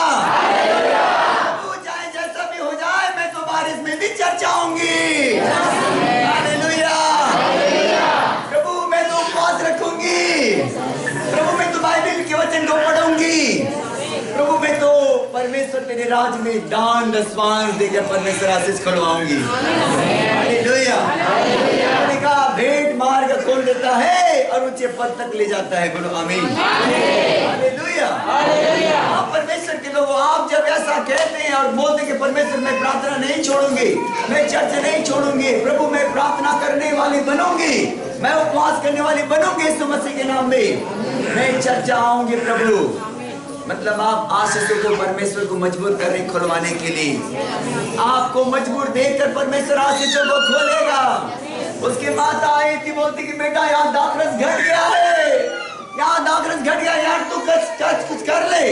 प्रभु चाहे जैसा भी हो जाए, मैं तो बारिश में भी चर्च आऊंगी। हालेलुया। प्रभु मैं तो उपवास रखूंगी, प्रभु मैं तो बाइबल के वचन को पढ़ूंगी, प्रभु मैं तो परमेश्वर तेरे राज में दान दसवांश देकर परमेश्वर आशीष खुलवाऊंगी। हालेलुया। उन्होंने कहा भेंट मार्ग खोल देता है और ऊंचे पद तक ले जाता है। बोलो आमीन। हालेलुया। आप परमेश्वर के लोग, आप जब ऐसा कहते हैं और बोलते हैं कि परमेश्वर मैं प्रार्थना नहीं छोड़ूंगी, मैं चर्च नहीं छोड़ूंगी, प्रभु मैं प्रार्थना करने वाली बनूंगी, मैं उपवास करने वाली बनूंगी यीशु मसीह के नाम में, मैं चर्च आऊंगी प्रभु। मतलब आप आशीषों को परमेश्वर को मजबूर कर रहे, खुलवाने के लिए आपको मजबूर देखकर परमेश्वर आशीषों को खोलेगा। उसकी माता आई थी, बोलती कि बेटा यहाँ दाखरस घट गया है, यहाँ दाखरस घट गया यार, तू कुछ कर ले,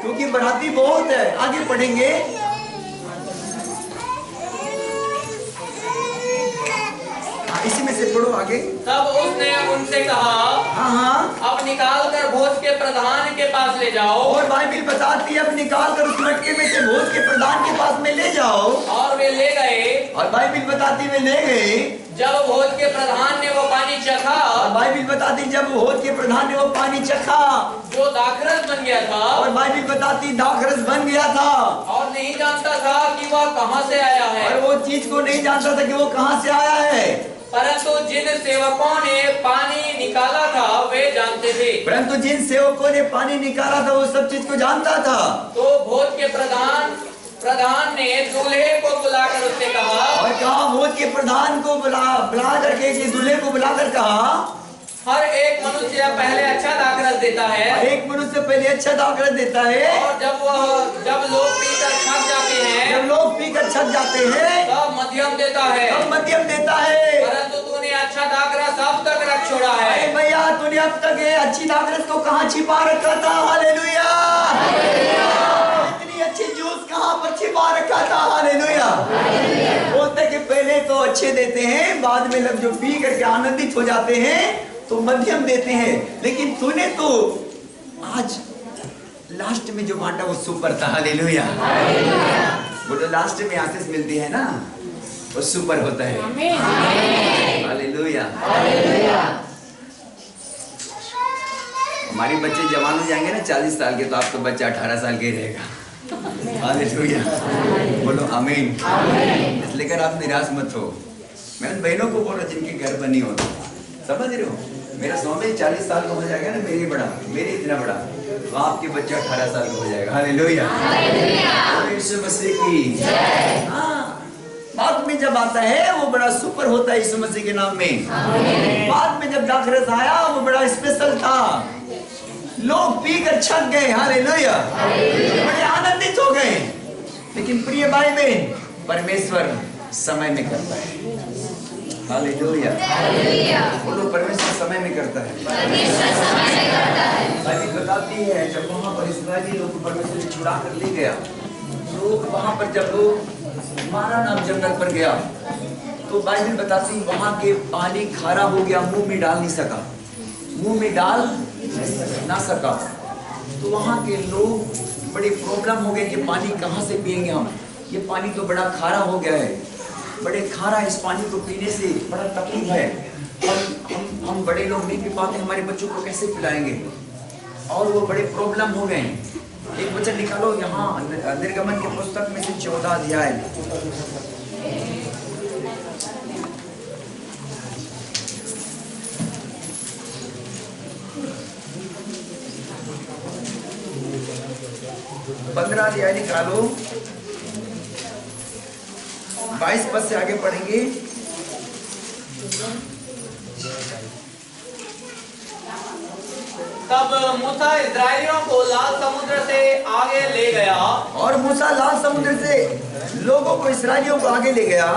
क्योंकि बराती बहुत है। आगे पढ़ेंगे। इसी में से पढ़ो आगे। तब उसने उनसे कहा, हाँ, अब निकाल कर भोज के प्रधान के पास ले जाओ। और बाइबिल बताती है अब निकाल कर उस मटके में से भोज के प्रधान के पास में ले जाओ। और वे ले गए। और बाइबिल बताती वे ले गए। जब भोज के प्रधान ने वो पानी चखा, और बाइबिल बताती जब भोज के प्रधान ने वो पानी चखा जो दाखरस बन गया था। और बाइबिल बताती दाखरस बन गया था और नहीं जानता था कि वह कहाँ से आया है। और वो चीज को नहीं जानता था कि वो कहाँ से आया है। परंतु जिन सेवकों ने पानी निकाला था वे जानते थे। परंतु जिन सेवकों ने पानी निकाला था वो सब चीज को जानता था। तो भोज के प्रधान ने दूल्हे को बुलाकर उससे कहा, और कहा भोज के प्रधान को बुला करके दूल्हे को बुलाकर कहा, हर एक मनुष्य पहले अच्छा दाखरस देता है। एक मनुष्य पहले अच्छा दाखरस देता है। और जब लोग पीकर थक जाते हैं, जब लोग पीकर छक जाते हैं तब मध्यम देता है। तब मध्यम देता है। परंतु तूने अच्छा दाखरस अब तक रख छोड़ा है। अरे भैया तूने अब तक ये अच्छी दाखरस को कहाँ छिपा रखा था। हालेलुया। इतनी अच्छी जूस कहाँ पर छिपा रखा था। हालेलुया। बोलते कि पहले तो अच्छे देते हैं, बाद में लोग जो पी करके आनंदित हो जाते हैं तो मध्यम देते हैं, लेकिन तूने तो आज लास्ट में जो बांटा वो सुपर था। हालेलुया। बोलो लास्ट में आशीष मिलती है ना, वो सुपर होता है। हालेलुया। हमारे बच्चे जवान हो जाएंगे ना 40 साल के, तो आपका बच्चा 18 साल के रहेगा। हालेलुया। बोलो आमीन। इसलिए कर आप निराश मत हो। मैं उन बहनों को बोल रहा जिनके घर बनी हो, समझ रहे हो, मेरा स्वामी 40 साल का हो जाएगा ना, मेरे इतना बड़ा, तो आपके बच्चा 18 साल का हो जाएगा। हालेलुया। यीशु मसीह की। हाँ, बाद में जब आता है वो बड़ा सुपर होता है यीशु मसीह के नाम में। बाद में जब दाखरस आया वो बड़ा स्पेशल था, लोग पीकर छक गए। हालेलुया। बड़े आनंदित हो गए। लेकिन प्रिय भाई बहन, परमेश्वर समय में करता है। हालेलुया। बोलो परमेश्वर समय में करता है। बाइबिल बताती है जब वहां पर इस्राएली लोग को परमेश्वर ने छुड़ा कर ले गया, तो वहां पर जब लोग मारा नाम जंगल पर गया, तो बाइबिल बताती है वहां के पानी खारा हो गया, मुंह में डाल नहीं सका, मुंह में डाल ना सका। तो वहां के लोग बड़े प्रॉब्लम हो गए कि पानी कहाँ से पिएंगे हम, ये पानी तो बड़ा खारा हो गया है, बड़े खारा, इस पानी को पीने से बड़ा तकलीफ है, हम बड़े लोग नहीं पी पाते, हमारे बच्चों को कैसे पिलाएंगे। और वो बड़े प्रॉब्लम हो गए। एक वचन निकालो यहाँ निर्गमन के पुस्तक में से 14 अध्याय। पंद्रह अध्याय निकालो, 22 पद से आगे पढ़ेंगे। तब मूसा इस्राएलियों को लाल समुद्र से आगे ले गया। और मूसा लाल समुद्र से लोगों को, इस्राएलियों को आगे ले गया।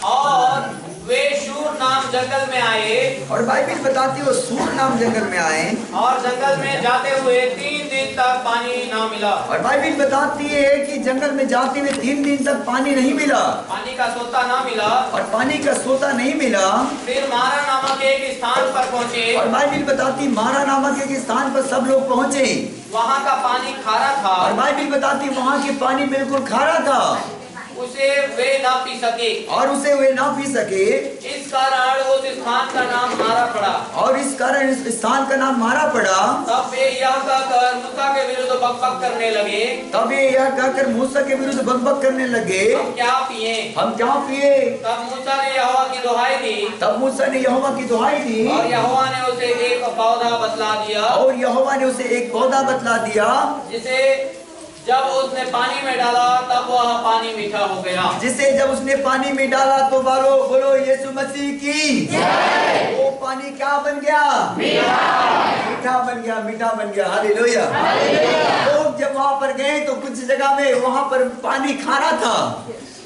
और वे शूर नाम जंगल में आए। और बाइबिल बताती है वो सूर नाम जंगल में आए। और जंगल में जाते हुए 3 दिन तक पानी ना मिला। और बाइबिल बताती है कि जंगल में जाते हुए 3 दिन तक पानी नहीं मिला, पानी का सोता ना मिला। और पानी का सोता नहीं मिला। फिर मारा नामक एक स्थान पर पहुँचे। और बाइबिल बताती मारा नामक एक स्थान पर सब लोग पहुंचे। वहाँ का पानी खारा था। और बाइबिल बताती वहाँ के पानी बिल्कुल खारा था। उसे वे ना पी सके, और उसे वे ना पी सके। इस कारण उस स्थान का नाम मारा पड़ा। और इस कारण इस स्थान का नाम मारा पड़ा। तब वे यह कहकर मूसा के विरुद्ध बकबक करने लगे, तब ये यह कहकर मूसा के विरुद्ध बकबक करने लगे, हम क्या पिए? हम क्या पिए? तब मूसा ने यहोवा की दुहाई दी, तब मूसा ने यहोवा की दुहाई दी, और यहोवा ने उसे एक पौधा बतला दिया, और यहोवा ने उसे एक पौधा बतला दिया, जिसे जब उसने पानी में डाला तब वह पानी मीठा हो गया। जिसे जब उसने पानी में डाला तो बोलो यीशु मसीह की जय। वो पानी क्या बन गया? मीठा बन गया, मीठा बन गया। हालेलुया। लोग जब वहां पर गए तो कुछ जगह में वहां पर पानी खारा था,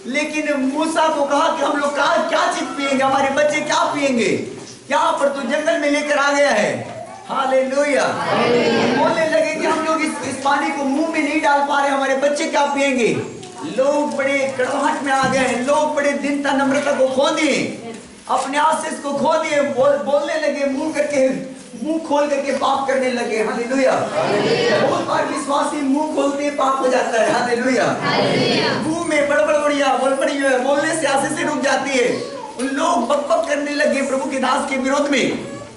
लेकिन मूसा को कहा कि हम लोग क्या चीज पिएंगे, हमारे बच्चे क्या पिएंगे? यहाँ पर तो जंगल में लेकर आ गया है। हालेलुया। बोलने लगे कि हम लोग इस पानी को मुंह में नहीं डाल पा रहे, हमारे बच्चे क्या पिएंगे? लोग बड़े कड़वाहट में आ गए हैं, लोग बड़े दीनता नम्रता को खो दिए, अपने आशीष को खो दिए, बोलने लगे, मुंह खोल करके पाप करने लगे। हालेलुया। बहुत बार विश्वासी मुंह खोलते पाप हो जाता है। हालेलुया। मुंह में बड़बड़िया बोलने से आशीष रुक जाती है। उन लोग बकबक करने लगे प्रभु के दास के विरोध में,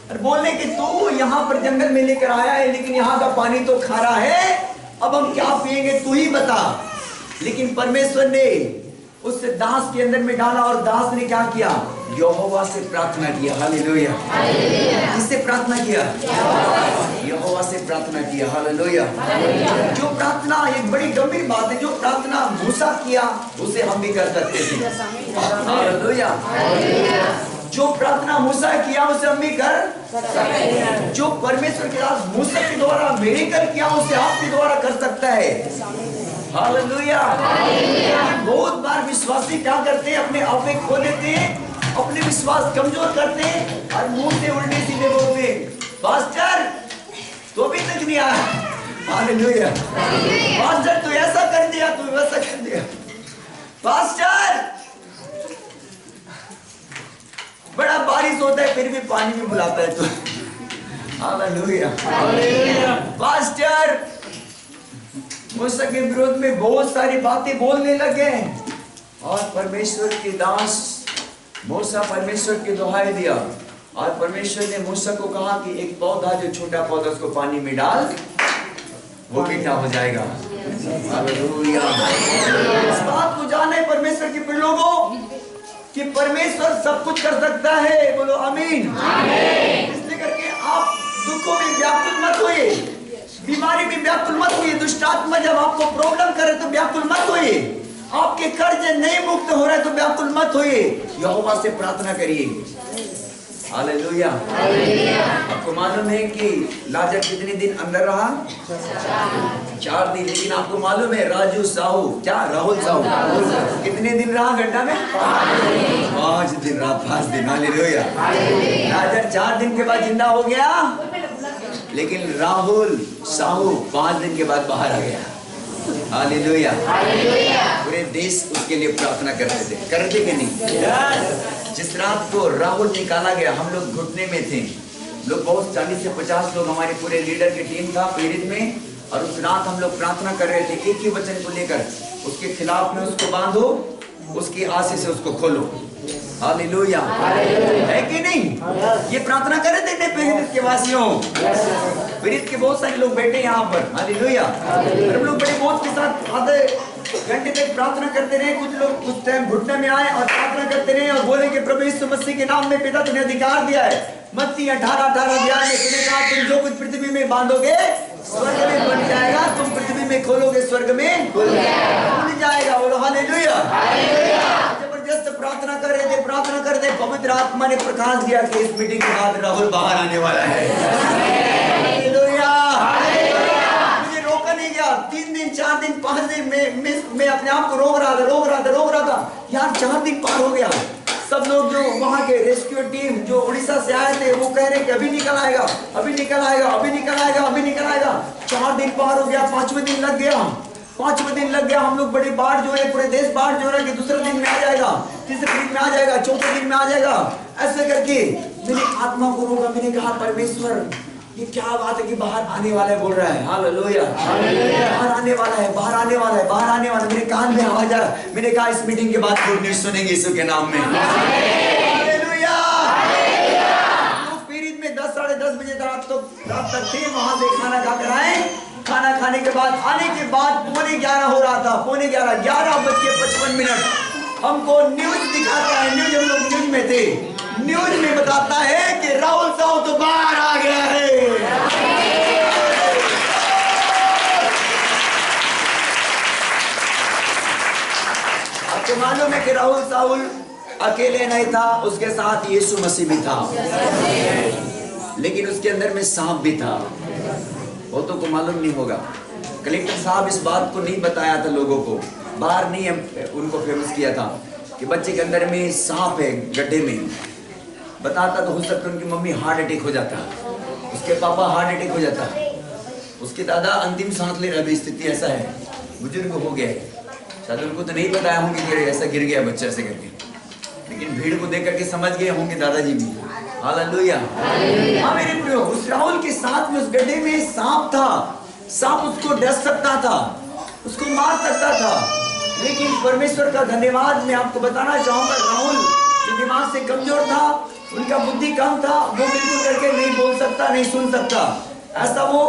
और बोलने कि तू यहाँ पर जंगल में लेकर आया है, लेकिन यहाँ का पानी तो खारा है, अब हम क्या पिएंगे तू ही बता। लेकिन परमेश्वर ने उस दास के अंदर में डाला, और दास ने क्या किया? यहोवा से प्रार्थना किया। हालेलुया। किससे प्रार्थना किया? यहोवा से प्रार्थना किया। हालेलुया। जो प्रार्थना, एक बड़ी गंभीर बात है, जो प्रार्थना मूसा किया उसे हम भी कर सकते थे। हालेलुया। जो प्रार्थना मूसा किया उसे हम भी कर, जो परमेश्वर के दास मूसा के द्वारा मेरे कर किया उसे आपके द्वारा कर सकता है। हालेलुया। बहुत बार विश्वासी क्या करते हैं? अपने आप में खो देते हैं, अपने विश्वास कमजोर करते हैं, और मुंह से उल्टे सीधे बोलते हैं, पास्टर तो अभी तक नहीं आया। हालेलुया। पास्टर तो ऐसा कर दिया, तो वैसा कर दिया। पास्टर बड़ा बारिश होता है फिर भी पानी में बुलाता है तो। हालेलुया। पास्टर मूसा के विरोध में बहुत सारी बातें बोलने लगे, और परमेश्वर के दास मूसा परमेश्वर की दुहाई दिया, और परमेश्वर ने मूसा को कहा कि एक पौधा, जो छोटा पौधा, उसको पानी में डाल, वो मीठा हो जाएगा। हालेलुया। इस बात को जाने परमेश्वर के लोगों कि परमेश्वर सब कुछ कर सकता है। बोलो आमीन। इसलिए करके आप दुखों में व्याकुल मत होइए, बीमारी में व्याकुल मत होइए, दुष्ट आत्मा जब आपको प्रॉब्लम करे तो व्याकुल मत होइए, आपके कर्ज नहीं मुक्त हो रहे तो व्याकुल मत होइए, यहोवा से प्रार्थना करिए। हालेलुया। आपको मालूम है कि लाजर कितने दिन अंदर रहा? 4 दिन। लेकिन आपको मालूम है राहुल साहू कितने दिन रहा गड्ढा में? 5 दिन रहा। 5 दिन। हालेलुया। लाजर 4 दिन के बाद जिंदा हो गया, लेकिन राहुल साहू 5 दिन के बाद बाहर आ गया। हालेलुया। पूरे देश उसके लिए प्रार्थना करते कि नहीं? जिस रात को राहुल निकाला गया, हम लोग घुटने में थे, लोग बहुत 40 से 50 लोग हमारे पूरे लीडर की टीम था पीड़ित में, और उस रात हम लोग प्रार्थना कर रहे थे एक ही वचन को लेकर, उसके खिलाफ में उसको बांधो, उसकी आशीष से उसको खोलो। हालेलुया। है कि नहीं? ये प्रार्थना कर रहे थे पीड़ित के वासियों, पीड़ित के बहुत सारे लोग बैठे यहाँ पर। हालेलुया। हम लोग बड़े बहुत के साथ आधे घंटे तक प्रार्थना करते रहे। कुछ लोग कुछ टाइम घुटने में आए और प्रार्थना करते रहे और बोले कि प्रभु यीशु मसीह के नाम में पिता तुमने अधिकार दिया है। मत्ती 18:18 अध्याय में तुमने कहा तुम जो कुछ पृथ्वी में बांधोगे स्वर्ग में बन जाएगा, तुम पृथ्वी में खोलोगे स्वर्ग में खुल जाएगा। बोलो हालेलुया। जबरदस्त प्रार्थना कर रहे थे, प्रार्थना कर रहे थे, पवित्र आत्मा ने प्रकाश दिया कि इस मीटिंग के बाद राहुल बाहर आने वाला है। हालेलुया। मुझे रोका नहीं गया। 3 दिन 4 दिन 5 दिन में अपने आप को रोक रहा था। यार 4 दिन पार हो गया। सब लोग जो वहाँ के रेस्क्यू टीम जो उड़ीसा से आए थे वो कह रहे कि अभी निकल आएगा। 4 दिन पार हो गया, 5वें दिन लग गया। हम लोग बड़ी बाढ़ जो है, पूरे देश बाढ़ जो है कि दूसरे दिन में आ जाएगा, तीसरे दिन में आ जाएगा, चौथे दिन में आ जाएगा। ऐसे करके मैंने आत्मा को रोका। मैंने कहा परमेश्वर ये क्या बात है कि बाहर आने वाला है, बोल रहा है हालेलुया, बाहर आने वाला है, बाहर आने वाला है, बाहर आने वाला है। मेरे कान में आवाज आ रहा, मैंने कहा इस मीटिंग के बाद गुड न्यूज़ सुनेंगे यीशु के नाम में। हालेलुया। तो पीरित में 10 साढ़े 10 बजे रात तक थे, वहां से खाना खा कर आए। खाना खाने के बाद आने के बाद 11:15 हो रहा था, 11:15, 11:55 हमको न्यूज दिखाता है, न्यूज, हम लोग न्यूज में थे, न्यूज में बताता है कि राहुल साहब तो बाहर आ गया है। आपको मालूम है कि राहुल साहुल अकेले नहीं था, उसके साथ यीशु मसीह भी था, लेकिन उसके अंदर में सांप भी था। बहुतों को मालूम नहीं होगा। कलेक्टर साहब इस बात को नहीं बताया था लोगों को, बाहर नहीं उनको फेमस किया था कि बच्चे के अंदर में सांप है गड्ढे में। बताता तो हो सकता उनकी मम्मी हार्ट अटैक हो जाता, उसके पापा हार्ट अटैक हो जाता, उसके दादा अंतिम सांस ले रहे, स्थिति ऐसा है, बुजुर्ग हो गए। शायद उनको तो नहीं बताया होंगे कि ऐसा गिर गया बच्चा ऐसे करके, लेकिन भीड़ को देख करके समझ गए होंगे दादाजी भी। हालेलुया। हाँ मेरे प्रियो, उस राहुल के साथ में उस गड्ढे में सांप था। सांप उसको डस सकता था, उसको मार सकता था, लेकिन परमेश्वर का धन्यवाद मैं आपको बताना चाहूंगा, राहुल जो दिमाग से कमजोर था, उनका बुद्धि कम था, वो बिल्कुल करके नहीं बोल सकता, नहीं सुन सकता, ऐसा वो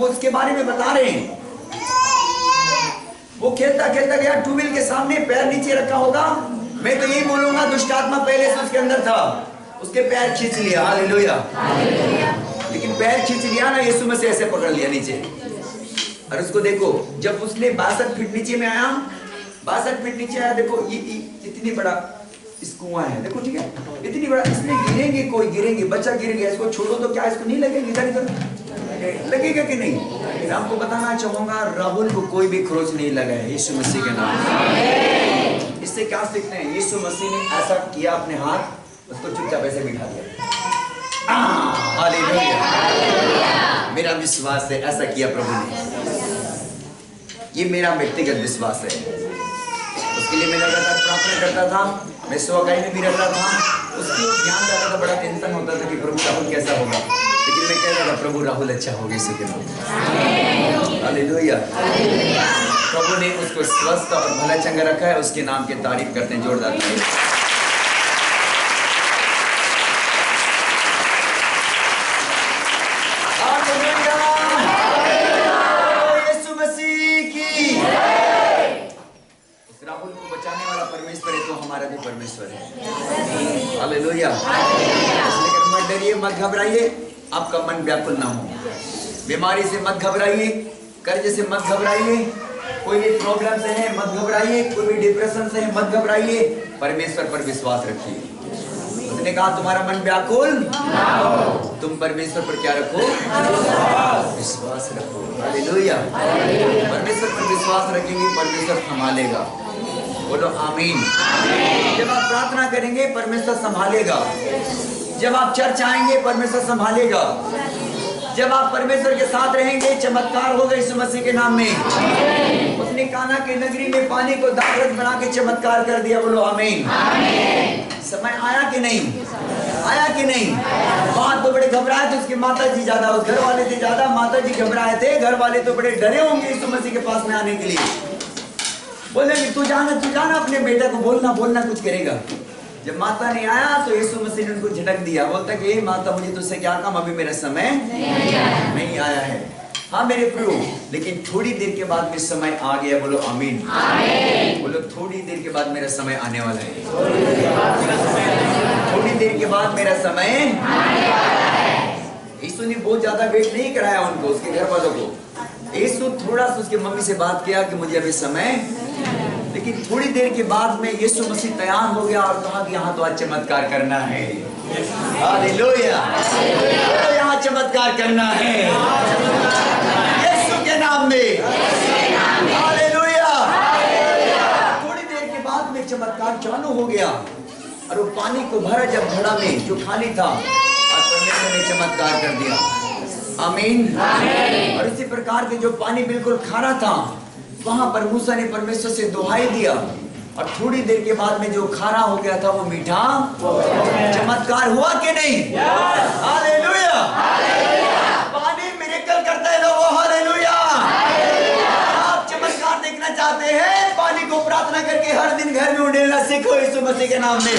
उसके बारे में बता रहे हैं। वो खेलता खेलता गया, ट्यूबवेल के सामने पैर नीचे रखा होगा, मैं तो यही बोलूंगा दुष्ट आत्मा पहले से उसके अंदर था, उसके पैर खींच लिया। हालेलुया। लेकिन पैर खींच लिया ना, यीशु में से ऐसे पकड़ लिया नीचे। और उसको देखो, जब उसने 62 फीट नीचे में आया, 62 फीट नीचे आया, देखो इतनी बड़ा इस कुआं है, देखो ठीक है, इतनी बड़ा, इसमें गिरेंगे, कोई गिरेंगे, बच्चा गिर गया, इसको छोड़ो तो क्या इसको नहीं लगेगा, इधर इधर लगेगा कि नहीं? लेकिन आपको बताना चाहूंगा, राहुल को कोई भी खरोच नहीं लगा है यीशु मसीह के नाम। इससे क्या सीखते हैं? यीशु मसीह ने ऐसा किया, अपने हाथ उसको चुपचाप ऐसे बिठा दिया। हालेलुया। मेरा विश्वास है ऐसा किया प्रभु ने, ये मेरा व्यक्तिगत विश्वास है। उसके लिए मैं लगातार प्रार्थना करता था, मैं सेवकाई में भी रहता था, उसकी ध्यान रहता था, बड़ा टेंशन होता था कि प्रभु राहुल कैसा होगा, लेकिन मैं कह रहा था प्रभु राहुल अच्छा होगा इसी के नाम। हालेलुया। प्रभु ने उसको स्वस्थ और भला चंगा रखा है, उसके नाम की तारीफ करते हैं जोरदार। यीशु मसीह की। उस राहुल को बचाने वाला परमेश्वर है तो हमारा भी परमेश्वर है। हालेलुया। इसलिए मत डरिए, मत घबराइए, आपका मन व्याकुल ना हो, बीमारी से मत घबराइए, कर्ज से मत घबराइए, कोई भी प्रॉब्लम से है मत घबराइए, कोई भी डिप्रेशन से है मत घबराइए, परमेश्वर पर विश्वास रखिए। उसने कहा तुम्हारा मन व्याकुल ना हो, तुम परमेश्वर पर क्या रखो? विश्वास रखो। हालेलुया। परमेश्वर पर विश्वास रखेंगे, परमेश्वर संभालेगा। बोलो आमीन। जब आप प्रार्थना करेंगे परमेश्वर संभालेगा, जब आप चर्च आएंगे परमेश्वर संभालेगा, जब आप परमेश्वर के साथ रहेंगे चमत्कार होगा यीशु मसीह के नाम में। उसने काना के नगरी में पानी को दाखरस बना के चमत्कार कर दिया। बोलो आमीन। समय आया कि नहीं? आया कि नहीं? बात तो बड़े घबराए थे, उसकी माता जी ज्यादा, उस घर वाले थे ज्यादा, माता जी घबराए थे, घर वाले तो बड़े डरे होंगे यीशु मसीह के पास में आने के लिए। बोले तू जाना अपने बेटा को, बोलना कुछ करेगा। जब माता ने आया तो यीशु मसीह ने उनको झटक दिया, बोलता कि माता मुझे तुझसे क्या काम, अभी मेरा समय नहीं आया है। हाँ मेरे प्रियो, लेकिन थोड़ी देर के बाद में समय आ गया। बोलो आमीन। बोलो थोड़ी देर के बाद मेरा समय आने वाला है। थोड़ी देर के बाद मेरा समय यीशु ने बहुत ज्यादा वेट नहीं कराया उनको, उसके घर वालों को। यीशु थोड़ा सा उसकी मम्मी से बात किया कि मुझे अभी समय, लेकिन थोड़ी देर के बाद में यीशु मसीह तैयार हो गया और कहा कि यहाँ तो आज चमत्कार करना है। हालेलुया। तो यहाँ चमत्कार करना है यीशु के नाम में। हालेलुया। थोड़ी देर के बाद में चमत्कार चालू हो गया और वो पानी को भरा जब घड़ा में जो खाली था और परमेश्वर ने चमत्कार कर दिया। आमीन। और इसी प्रकार के जो पानी बिल्कुल खारा था, वहां पर मूसा ने परमेश्वर से दुहाई दिया और थोड़ी देर के बाद में जो खारा हो गया था वो मीठा। चमत्कार हुआ कि नहीं? हालेलुया। चाहते हैं पानी को प्रार्थना करके हर दिन घर में उड़ेलना सीखो यीशु मसीह के नाम में।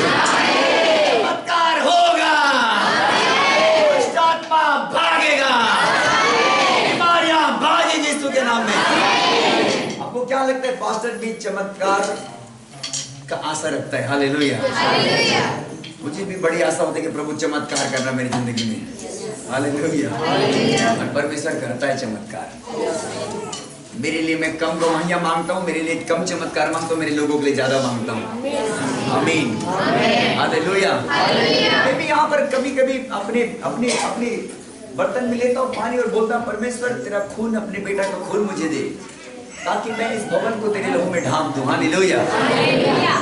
चमत्कार होगा, दुष्ट आत्मा भागेगा, बीमारियां भागेंगी यीशु के नाम में। आपको क्या लगता है पास्टर भी चमत्कार का आशा रखता है? हालेलुया। मुझे भी बड़ी आशा होती है कि प्रभु चमत्कार करना मेरी जिंदगी में। हालेलुया। और परमेश्वर करता है चमत्कार। मेरे लिए मैं कम गवाहियां मांगता हूँ, मेरे लिए कम चमत्कार मांगता हूँ, मेरे लोगों के लिए ज्यादा मांगता हूँ। आमीन। हालेलुया। मैं भी यहाँ पर कभी कभी अपने अपने अपने बर्तन में लेता हूँ पानी और बोलता हूँ परमेश्वर तेरा खून, अपने बेटा का खून मुझे दे ताकि मैं इस भवन को तेरे लहू में ढांप दूं। हालेलुया।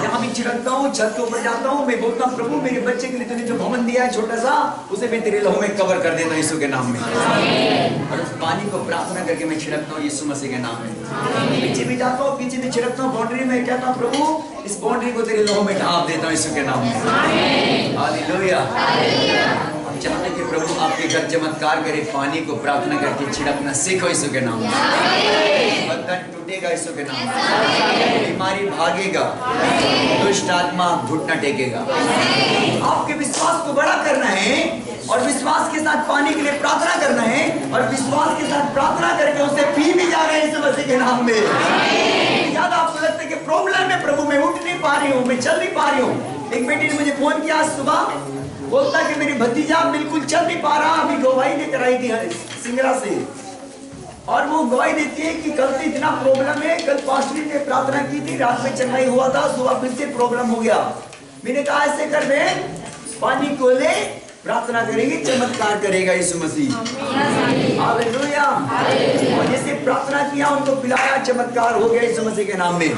जहाँ भी छिड़कता हूँ, छत के ऊपर जाता हूँ, मैं बोलता हूँ प्रभु मेरे बच्चे के लिए तूने जो भवन दिया है छोटा सा, उसे मैं तेरे लहू में कवर कर देता हूँ यीशु के नाम में। और उस पानी को प्रार्थना करके मैं छिड़कता हूँ यीशु मसीह के नाम में। पीछे भी जाता हूँ, पीछे भी छिड़कता हूँ, बाउंड्री में कहता हूँ प्रभु इस बाउंड्री को तेरे लहू में ढांप देता हूँ यीशु के नाम में। हालेलुया। चाहते हैं कि प्रभु आपके घर चमत्कार करे, पानी को प्रार्थना करके छिड़कना सीखो यीशु के नाम में। बंधन टूटेगा यीशु के नाम में, बीमारी भागेगा, दुष्ट आत्मा घुटना टेकेगा। आपके विश्वास को बड़ा करना है और विश्वास के साथ पानी के लिए प्रार्थना करना है और विश्वास के साथ प्रार्थना करके उसे पी भी जा रहे हैं यीशु मसीह के नाम में। ज्यादा आपको लगता है कि प्रॉब्लम है प्रभु, मैं उठ नहीं पा रही हूँ, मैं चल नहीं पा रही हूँ। एक बेटी ने मुझे फोन किया आज सुबह, बोलता कि मेरी भतीजा बिल्कुल चल नहीं पा रहा, अभी गवाही लेकर आई थी सिंगरा से, और वो गवाही देती है कि कल से इतना प्रॉब्लम है, कल पास्टर ने प्रार्थना की थी, रात में चंगाई हुआ था, सुबह फिर से प्रॉब्लम हो गया। मैंने कहा ऐसे कर दे, पानी को ले प्रार्थना करेंगे, चमत्कार करेगा यीशु मसीह। हालेलुया। और जैसे प्रार्थना किया उनको पिलाया, चमत्कार हो गया यीशु मसीह के नाम में।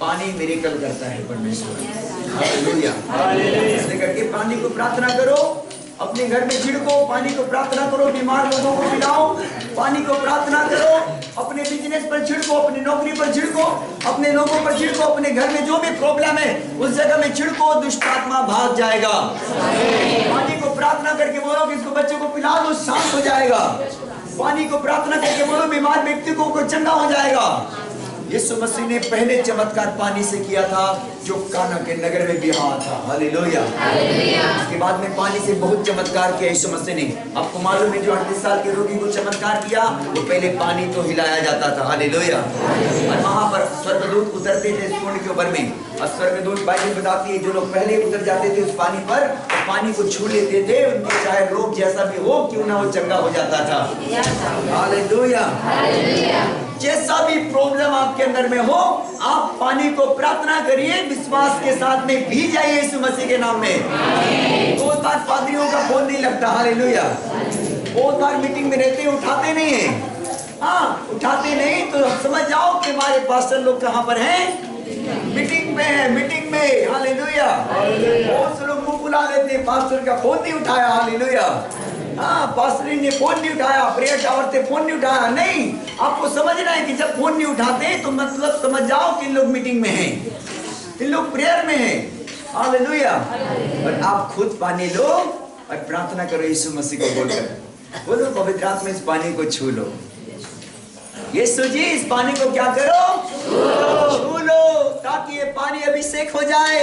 पानी मिरेकल करता है परमेश्वर। हालेलुया। इसलिए करके पानी को प्रार्थना करो, अपने घर में छिड़को, पानी को प्रार्थना करो, बीमार लोगों को पिलाओ, पानी को प्रार्थना करो, अपने बिजनेस पर छिड़को, अपनी नौकरी पर छिड़को, अपने लोगों पर छिड़को, अपने घर में जो भी प्रॉब्लम है उस जगह में छिड़को, दुष्ट आत्मा भाग जाएगा। पानी को प्रार्थना करके बोलो कि इसको बच्चे को पिला दो, शांत हो जाएगा। पानी को प्रार्थना करके बोलो बीमार व्यक्ति को चंगा हो जाएगा। यीशु मसीह ने पहले चमत्कार पानी से किया था जो काना के नगर में भी हुआ था। हालेलुया। उसके बाद में पानी से बहुत चमत्कार किया यीशु मसीह ने। आपको मालूम है जो 38 साल के रोगी को चमत्कार किया वो पहले पानी तो हिलाया जाता था। हालेलुया। और वहां पर स्वर्गदूत उतरते थे इस कुंड के ऊपर में, और स्वर्गदूत बाइबल बताती है जो लोग पहले उतर जाते थे उस पानी पर, पानी को छू लेते थे, उनके चाहे रोग जैसा भी हो क्यों ना वो चंगा हो जाता था। हालेलुया। जैसा भी प्रॉब्लम आपके अंदर में हो, आप पानी को प्रार्थना करिए, विश्वास के साथ में भी जाइए यीशु मसीह के नाम में। बहुत बार पादरियों का फोन नहीं लगता। हालेलुया। बहुत बार मीटिंग में रहते हैं, उठाते नहीं है। हाँ, उठाते नहीं तो समझ जाओ कि हमारे पास्टर लोग कहाँ पर हैं, मीटिंग में है, मीटिंग में। हालेलुया। बहुत से लोग मुंह बुला लेते हैं, पास्टर का फोन नहीं उठाया। हालेलुया। हाँ, पास्टर ने फोन नहीं उठाया, प्रेयर टावर से फोन नहीं उठाया। नहीं, आपको समझना है कि जब फोन नहीं उठाते तो मतलब समझ जाओ कि इन लोग मीटिंग में हैं, इन लोग प्रेयर में हैं। हालेलुया। और आप खुद पानी लो और प्रार्थना करो यीशु मसीह को बोलकर, बोलो पवित्र आत्मा इस पानी को छू लो। यीशु जी इस पानी को क्या करो, छू लो, ताकि ये पानी अभिषेक हो जाए।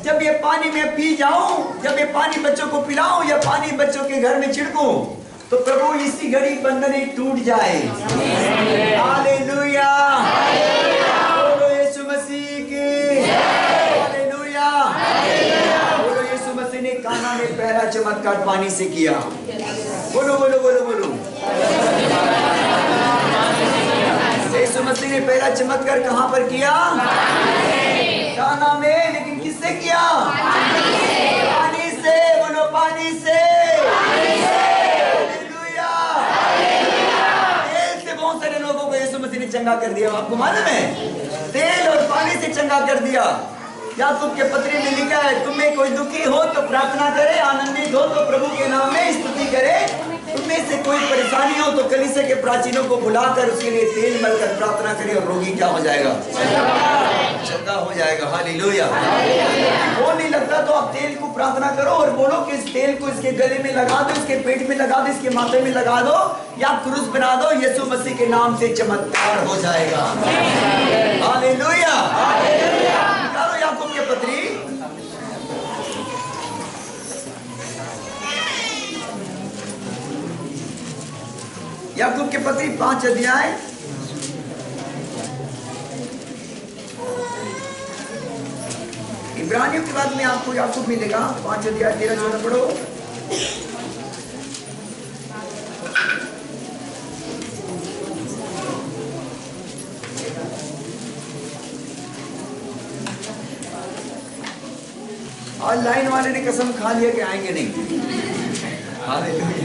जब ये पानी में पी जाऊं, जब ये पानी बच्चों को पिलाऊं या पानी बच्चों के घर में छिड़कूं, तो प्रभु इसी घड़ी बंधन टूट जाए। हालेलुया। बोलो यीशु मसीह की। हालेलुया। बोलो यीशु मसीह ने काना में पहला चमत्कार पानी से किया। बोलो बोलो बोलो बोलो। यीशु मसीह ने पहला चमत्कार कहां पर किया, काना में। लेकिन किससे किया, पानी से। बोलो पानी से। हालेलुया। तेल से बहुत सारे लोगों को यीशु मसीह ने चंगा कर दिया। आपको मालूम है, तेल और पानी से चंगा कर दिया। याकूब के पत्री में लिखा है, तुम्हें कोई दुखी हो तो प्रार्थना करे, आनंदित हो तो प्रभु के नाम में स्तुति करे, तुम्हें से कोई परेशानी हो तो कलीसिया के प्राचीनों को बुलाकर उसके लिए तेल मलकर प्रार्थना करे और रोगी क्या हो जाएगा, चंगा हो जाएगा। हालेलुया। वो नहीं लगता तो आप तेल को प्रार्थना करो और बोलो कि इस तेल को इसके गले में लगा दो, इसके पेट में लगा दो, इसके माथे में लगा दो, या क्रूस बना दो। यीशु मसीह के नाम से चमत्कार हो जाएगा। हालेलुया। निकालो याकूब की पत्री, याकूब की पत्री 5 अध्याय। इब्रानियों के बाद में आपको याकूब मिलेगा, 5 अध्याय 13-14 पढ़ो। आज लाइन वाले ने कसम खा लिया कि आएंगे नहीं। हालेलुया।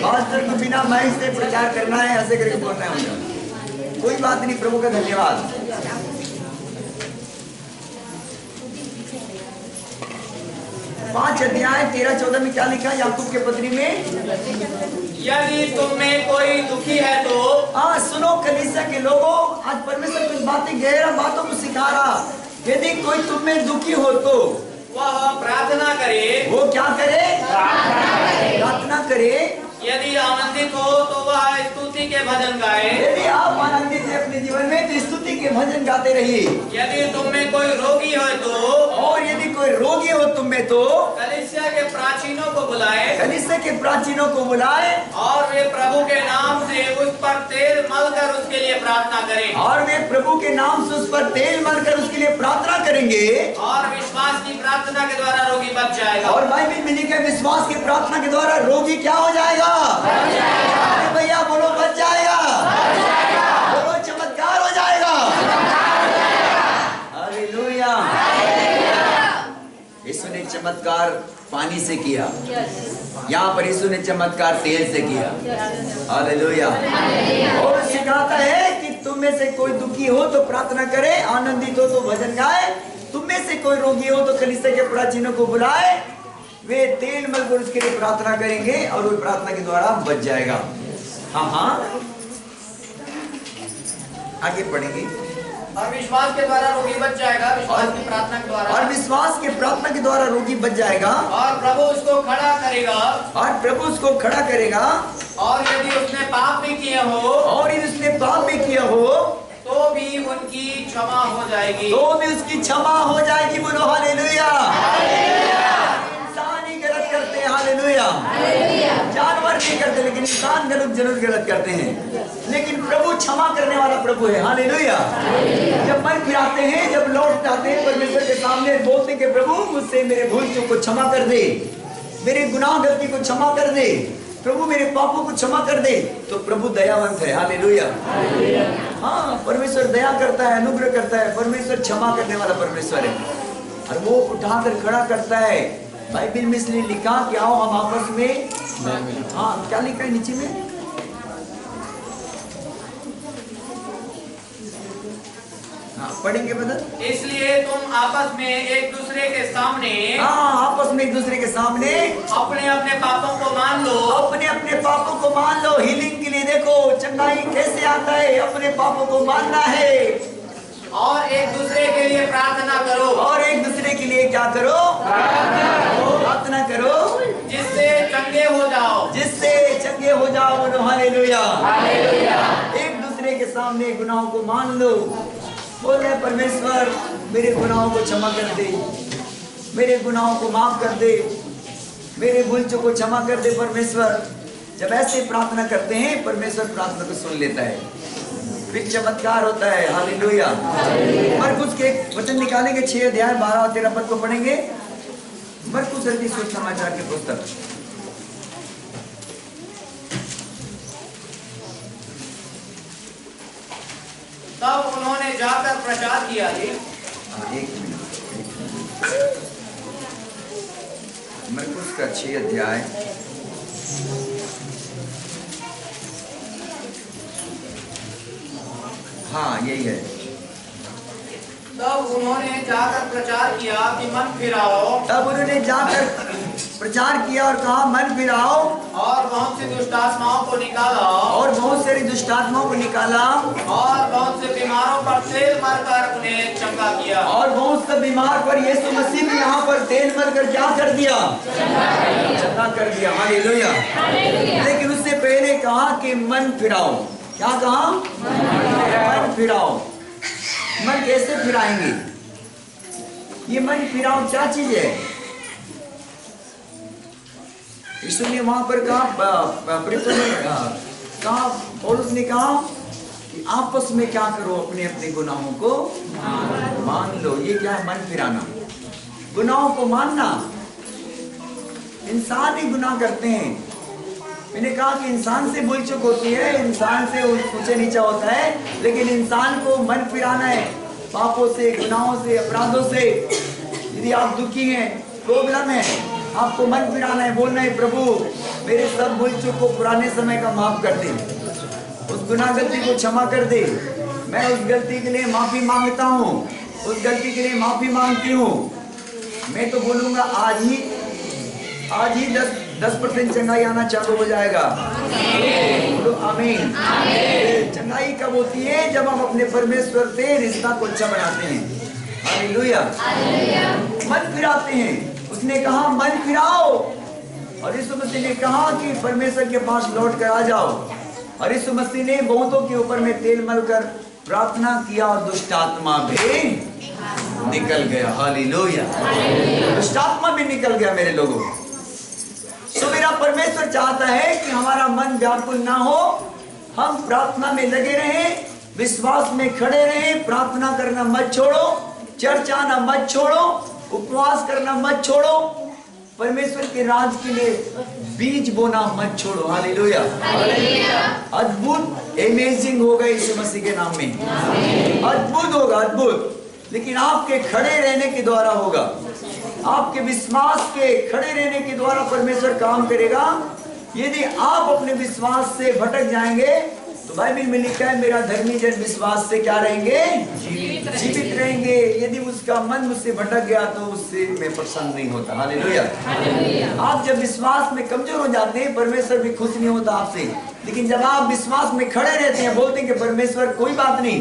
पास्टर को बिना माइक से प्रचार करना है, ऐसे करके बोलना है उनका। कोई बात नहीं, प्रभु का धन्यवाद। 5 अध्याय 13-14 में क्या लिखा है याकूब के पत्री में? यदि तुम में कोई दुखी है तो। हाँ सुनो कलीसिया के लोगों, आज परमेश्वर कुछ बातें गहरा बातों को सिखा रहा। यदि कोई तुम में दुखी हो तो वह प्रार्थना करे। वो क्या करे? प्रार्थना करे। यदि आनंदित हो तो वह स्तुति के भजन गाए। यदि आप आनंदित हैं अपने जीवन में तो स्तुति के भजन गाते रहिए। यदि तुम में कोई रोगी हो तो, और यदि कोई रोगी हो तुम में तो कलीसिया के प्राचीनों को बुलाए। कलीसिया के प्राचीनों को बुलाए और वे प्रभु के नाम से उस पर तेल मलकर उसके लिए प्रार्थना करें। और वे प्रभु के नाम से उस पर तेल मलकर उसके लिए प्रार्थना करेंगे। और विश्वास की प्रार्थना के द्वारा रोगी बच जाएगा। और बाइबल में लिखा है विश्वास की प्रार्थना के द्वारा रोगी क्या हो जाएगा? अरे भैया बोलो बच जाएगा। बोलो चमत्कार हो जाएगा। हालेलुया। यीशु ने चमत्कार पानी से किया, यहाँ पर यीशु ने चमत्कार तेल से किया। हालेलुया। और सिखाता है कि तुम में से कोई दुखी हो तो प्रार्थना करे, आनंदित हो तो भजन गाए, तुम में से कोई रोगी हो तो कलीसिया के प्राचीनों को बुलाए, वे तेल मलकर उसके लिए प्रार्थना करेंगे और वो प्रार्थना के द्वारा बच जाएगा। हाँ आगे पढ़ेंगे। और विश्वास के द्वारा रोगी बच जाएगा। विश्वास की प्रार्थना के द्वारा। और विश्वास के प्रार्थना के द्वारा रोगी बच जाएगा। और प्रभु उसको खड़ा करेगा। और प्रभु उसको खड़ा करेगा। और यदि उसने पाप भी किए हो, और यदि उसने पाप भी किया हो तो भी उनकी क्षमा हो जाएगी। तो भी उसकी क्षमा हो जाएगी। बोलो हालेलुया। इंसान ही गलत करते हैं। हालेलुया। जानवर नहीं करते, लेकिन इंसान जरूर गलत करते हैं, लेकिन प्रभु क्षमा करने वाला प्रभु है। हालेलुया। जब मन फिराते हैं, जब लौट जाते हैं परमेश्वर के सामने, बोलते कि प्रभु मुझसे मेरे भूल चूक को क्षमा कर दे, मेरे गुनाह गलती को क्षमा कर दे, प्रभु मेरे पापों को क्षमा कर दे, तो प्रभु दयावंत है। हालेलुया। हाँ परमेश्वर दया करता है, अनुग्रह करता है। परमेश्वर क्षमा करने वाला परमेश्वर है और वो उठाकर खड़ा करता है। बाइबल में इसलिए लिखा कि आओ हम आपस में, हाँ क्या लिखा है नीचे में? हाँ पढ़ेंगे बदल। इसलिए तुम आपस में एक दूसरे के सामने, हाँ आपस में एक दूसरे के सामने अपने अपने पापों को मान लो। अपने अपने पापों को मान लो। हीलिंग के लिए देखो चंगाई कैसे आता है, अपने पापों को मानना है। और एक दूसरे के लिए प्रार्थना करो। और एक दूसरे के लिए क्या करो? प्रार्थना करो, जिससे चंगे हो जाओ। जिससे चंगे हो जाओ। बोलो हालेलुया। एक दूसरे के सामने गुनाहों को मान लो। बोल रहे परमेश्वर मेरे गुनाहों को क्षमा कर दे, मेरे गुनाहों को माफ कर दे, मेरे भूल चूक को क्षमा कर दे परमेश्वर। जब ऐसे प्रार्थना करते हैं परमेश्वर प्रार्थना को सुन लेता है, फिर चमत्कार होता है। हालेलुया। मरकुस के वचन निकालेंगे 6 अध्याय 12 और 13 पद को पढ़ेंगे। मरकुस रचित सुसमाचार की पुस्तक। तब उन्होंने जाकर प्रचार किया। एक मिनट। मरकुस का 6 अध्याय हाँ यही है। तब उन्होंने जाकर प्रचार किया कि मन फिराओ। तब उन्होंने जाकर प्रचार किया और कहा मन फिराओ। और बहुत सी दुष्ट आत्माओं को निकाला। और बहुत सारी दुष्ट आत्माओं को निकाला। और बहुत से बीमारों पर तेल मारकर उन्हें चंगा किया। और बहुत सब बीमार पर यीशु मसीह ने यहाँ पर तेल मल कर क्या कर दिया? चंगा कर दिया। हालेलुया। लेकिन उससे पहले कहा कि मन फिराओ। क्या कहा? मन फिराओ। मन कैसे फिराएंगे? ये मन फिराओ क्या चीज है? यीशु ने वहां पर कहा, पौलुस ने कहा कि आपस में क्या करो, अपने अपने गुनाहों को मान लो। ये क्या है? मन फिराना, गुनाहों को मानना। इंसान ही गुनाह करते हैं। मैंने कहा कि इंसान से भूल चूक होती है, इंसान से ऊंचा नीचा होता है, लेकिन इंसान को मन फिराना है पापों से, गुनाहों से, अपराधों से। यदि आप दुखी हैं, प्रॉब्लम है, आपको मन फिराना है, बोलना है प्रभु मेरे सब भूल चूक को पुराने समय का माफ कर दे, उस गुनाह गलती को क्षमा कर दे, मैं उस गलती के लिए माफी मांगता हूँ, उस गलती के लिए माफी मांगती हूँ। मैं तो बोलूंगा आज ही 10% चंगाई आना चालू हो जाएगा। बोलो आमीन। चंगाई कब होती है? जब हम अपने परमेश्वर से रिश्ता को अच्छा बनाते हैं। हालेलुया। मन फिराते हैं। उसने कहा मन फिराओ, और यीशु मसीह ने कहा कि परमेश्वर के पास लौट कर आ जाओ। और यीशु मसीह ने बहुतों के ऊपर में तेल मलकर प्रार्थना किया और दुष्ट आत्मा भी निकल गया। हालेलुया। दुष्ट आत्मा भी निकल गया मेरे लोगों। तो मेरा परमेश्वर चाहता है कि हमारा मन व्याकुल ना हो, हम प्रार्थना में लगे रहें, विश्वास में खड़े रहें, प्रार्थना करना मत छोड़ो, चर्च आना मत छोड़ो, उपवास करना मत छोड़ो, परमेश्वर के राज के लिए बीज बोना मत छोड़ो। हालेलुया। अद्भुत अमेजिंग होगा यीशु मसीह के नाम में। अद्भुत होगा, अद्भुत। लेकिन आपके खड़े रहने के द्वारा होगा, आपके विश्वास के खड़े रहने के द्वारा परमेश्वर काम करेगा। यदि आप अपने विश्वास से भटक जाएंगे तो बाइबल में लिखा है मेरा धर्मी जन विश्वास से क्या रहेंगे? जीवित रहेंगे। यदि उसका मन मुझसे भटक गया तो उससे मैं प्रसन्न नहीं होता। हालेलुया। आप जब विश्वास में कमजोर हो जाते हैं, परमेश्वर भी खुश नहीं होता आपसे। लेकिन जब आप विश्वास में खड़े रहते हैं, बोलते हैं कि परमेश्वर कोई बात नहीं,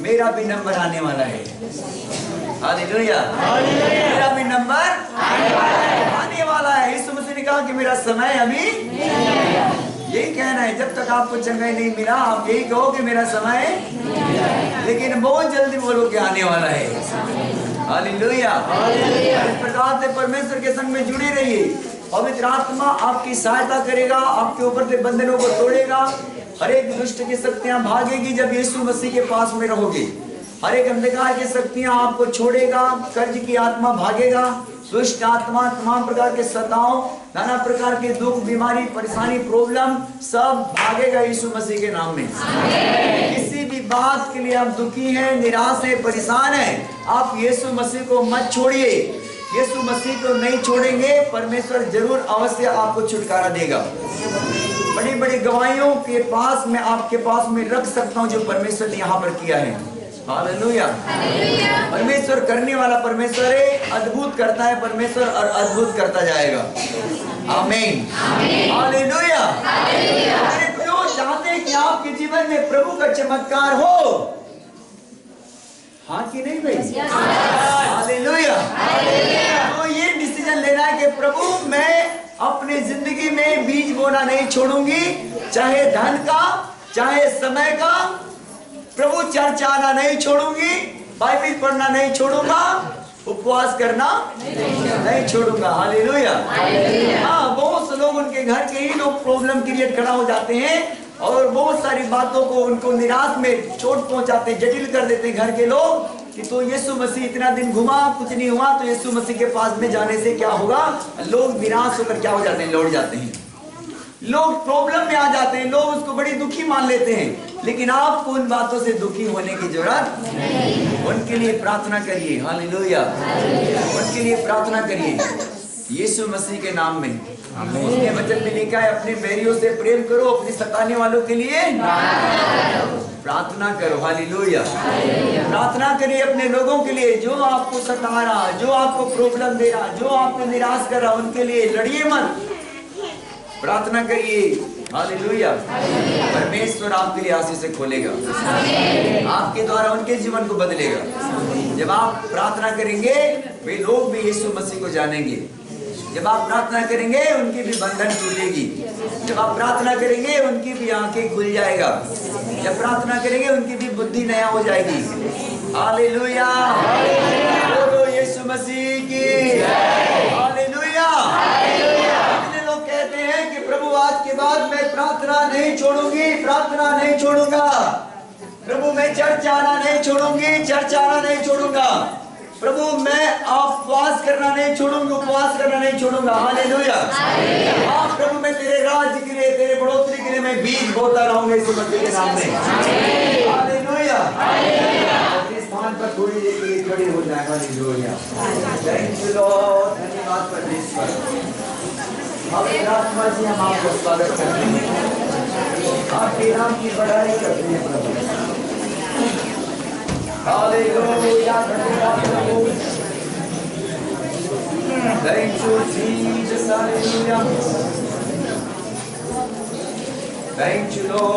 मेरा भी नंबर आने वाला है। हालेलुया। मेरा भी नंबर आने वाला है। यीशु मसीह ने कहा कि मेरा समय अभी, यही कहना है। जब तक आपको चंगाई नहीं मिला आप यही कहो कि मेरा समय, लेकिन बहुत जल्दी बोलो कि आने वाला है। हालेलुया। इस प्रकार से परमेश्वर के संग में जुड़े रहिए। पवित्र आत्मा आपकी सहायता करेगा, आपके ऊपर से बंधनों को तोड़ेगा। हर एक दुष्ट की शक्तियां भागेगी जब यीशु मसीह के पास में रहोगे। हर एक अंधकार की शक्तियां आपको छोड़ेगा, कर्ज की आत्मा भागेगा, दुष्ट आत्मा, तमाम प्रकार के सताओं, नाना प्रकार के दुख, बीमारी, परेशानी, प्रॉब्लम सब भागेगा यीशु मसीह के नाम में। किसी भी बात के लिए आप दुखी हैं, निराश हैं, परेशान हैं, आप यीशु मसीह को मत छोड़िए। यीशु मसीह को नहीं छोड़ेंगे, परमेश्वर जरूर अवश्य आपको छुटकारा देगा। बड़ी बड़ी गवाहियों के पास मैं आपके पास में रख सकता हूँ जो परमेश्वर ने यहाँ पर किया है। हालेलुया। परमेश्वर करने वाला परमेश्वर है, अद्भुत करता है परमेश्वर और अद्भुत करता जाएगा। आमीन। हालेलुया। अरे क्यों चाहते हैं कि आपके जीवन में प्रभु का चमत्कार हो? हाँ कि नहीं भाई? हालेलुया। तो ये डिसीजन लेना है कि प्रभु मैं अपनी जिंदगी में बीज बोना नहीं छोड़ूंगी, चाहे धन का, चाहे समय का। प्रभु चर्च आना नहीं छोड़ूंगी, बाइबल पढ़ना नहीं छोड़ूंगा, उपवास करना नहीं छोड़ूंगा। हालेलुया। हाँ, बहुत से लोग उनके घर के ही लोग प्रॉब्लम क्रिएट खड़ा हो जाते हैं और बहुत सारी बातों को उनको निराश में चोट पहुंचाते हैं, जटिल कर देते हैं घर के लोग कि तो यीशु मसीह इतना दिन घुमा कुछ नहीं हुआ, तो यीशु मसीह के पास में जाने से क्या होगा? लोग निराश होकर क्या हो जाते हैं? लौट जाते हैं। लोग प्रॉब्लम में आ जाते हैं, लोग उसको बड़ी दुखी मान लेते हैं। लेकिन आपको उन बातों से दुखी होने की जरूरत नहीं। उनके लिए प्रार्थना करिए। हालेलुया। उनके लिए प्रार्थना करिए यीशु मसीह के नाम में। उसके वचन में लिखा है अपने बैरियों से प्रेम करो, अपने सताने वालों के लिए प्रार्थना करो। हालेलुया। प्रार्थना करिए अपने लोगों के लिए, जो आपको सता रहा, जो आपको प्रॉब्लम दे रहा, जो आपको निराश कर रहा, उनके लिए लड़िए मत, प्रार्थना करिए। हालेलुया। परमेश्वर आपके लिए आशीष से खोलेगा, आपके द्वारा उनके जीवन को बदलेगा। जब आप प्रार्थना करेंगे वे लोग भी यीशु मसीह को जानेंगे। जब आप प्रार्थना करेंगे उनकी भी बंधन टूटेगी। जब आप प्रार्थना करेंगे उनकी भी आंखें खुल जाएगा। जब प्रार्थना करेंगे उनकी भी बुद्धि नया हो जाएगी। हालेलुया, बोलो यीशु मसीह की हालेलुया। कितने लोग कहते हैं कि प्रभु आज के बाद मैं प्रार्थना नहीं छोड़ूंगी, प्रार्थना नहीं छोड़ूंगा। प्रभु मैं चर्च आना नहीं छोड़ूंगी, चर्च आना नहीं छोड़ूंगा। प्रभु मैं उपवास करना नहीं छोड़ूंगा, उपवास करना नहीं छोड़ूंगा। हालेलुया। हाँ प्रभु मैं तेरे राज्य के लिए, तेरे बढ़ोतरी के लिए मैं बीज बोता रहूंगा यीशु मसीह के नाम में। हालेलुया। इस स्थान पर थोड़ी देर के लिए खड़े हो जाए। हालेलुया। थैंक यू लॉर्ड, धन्यवाद परमेश्वर। पवित्र आत्मा जी हम आपका स्वागत करते हैं, आपके नाम की बड़ाई करते हैं प्रभु। Hallelujah. Thank you, Jesus. Hallelujah. Thank you, Lord.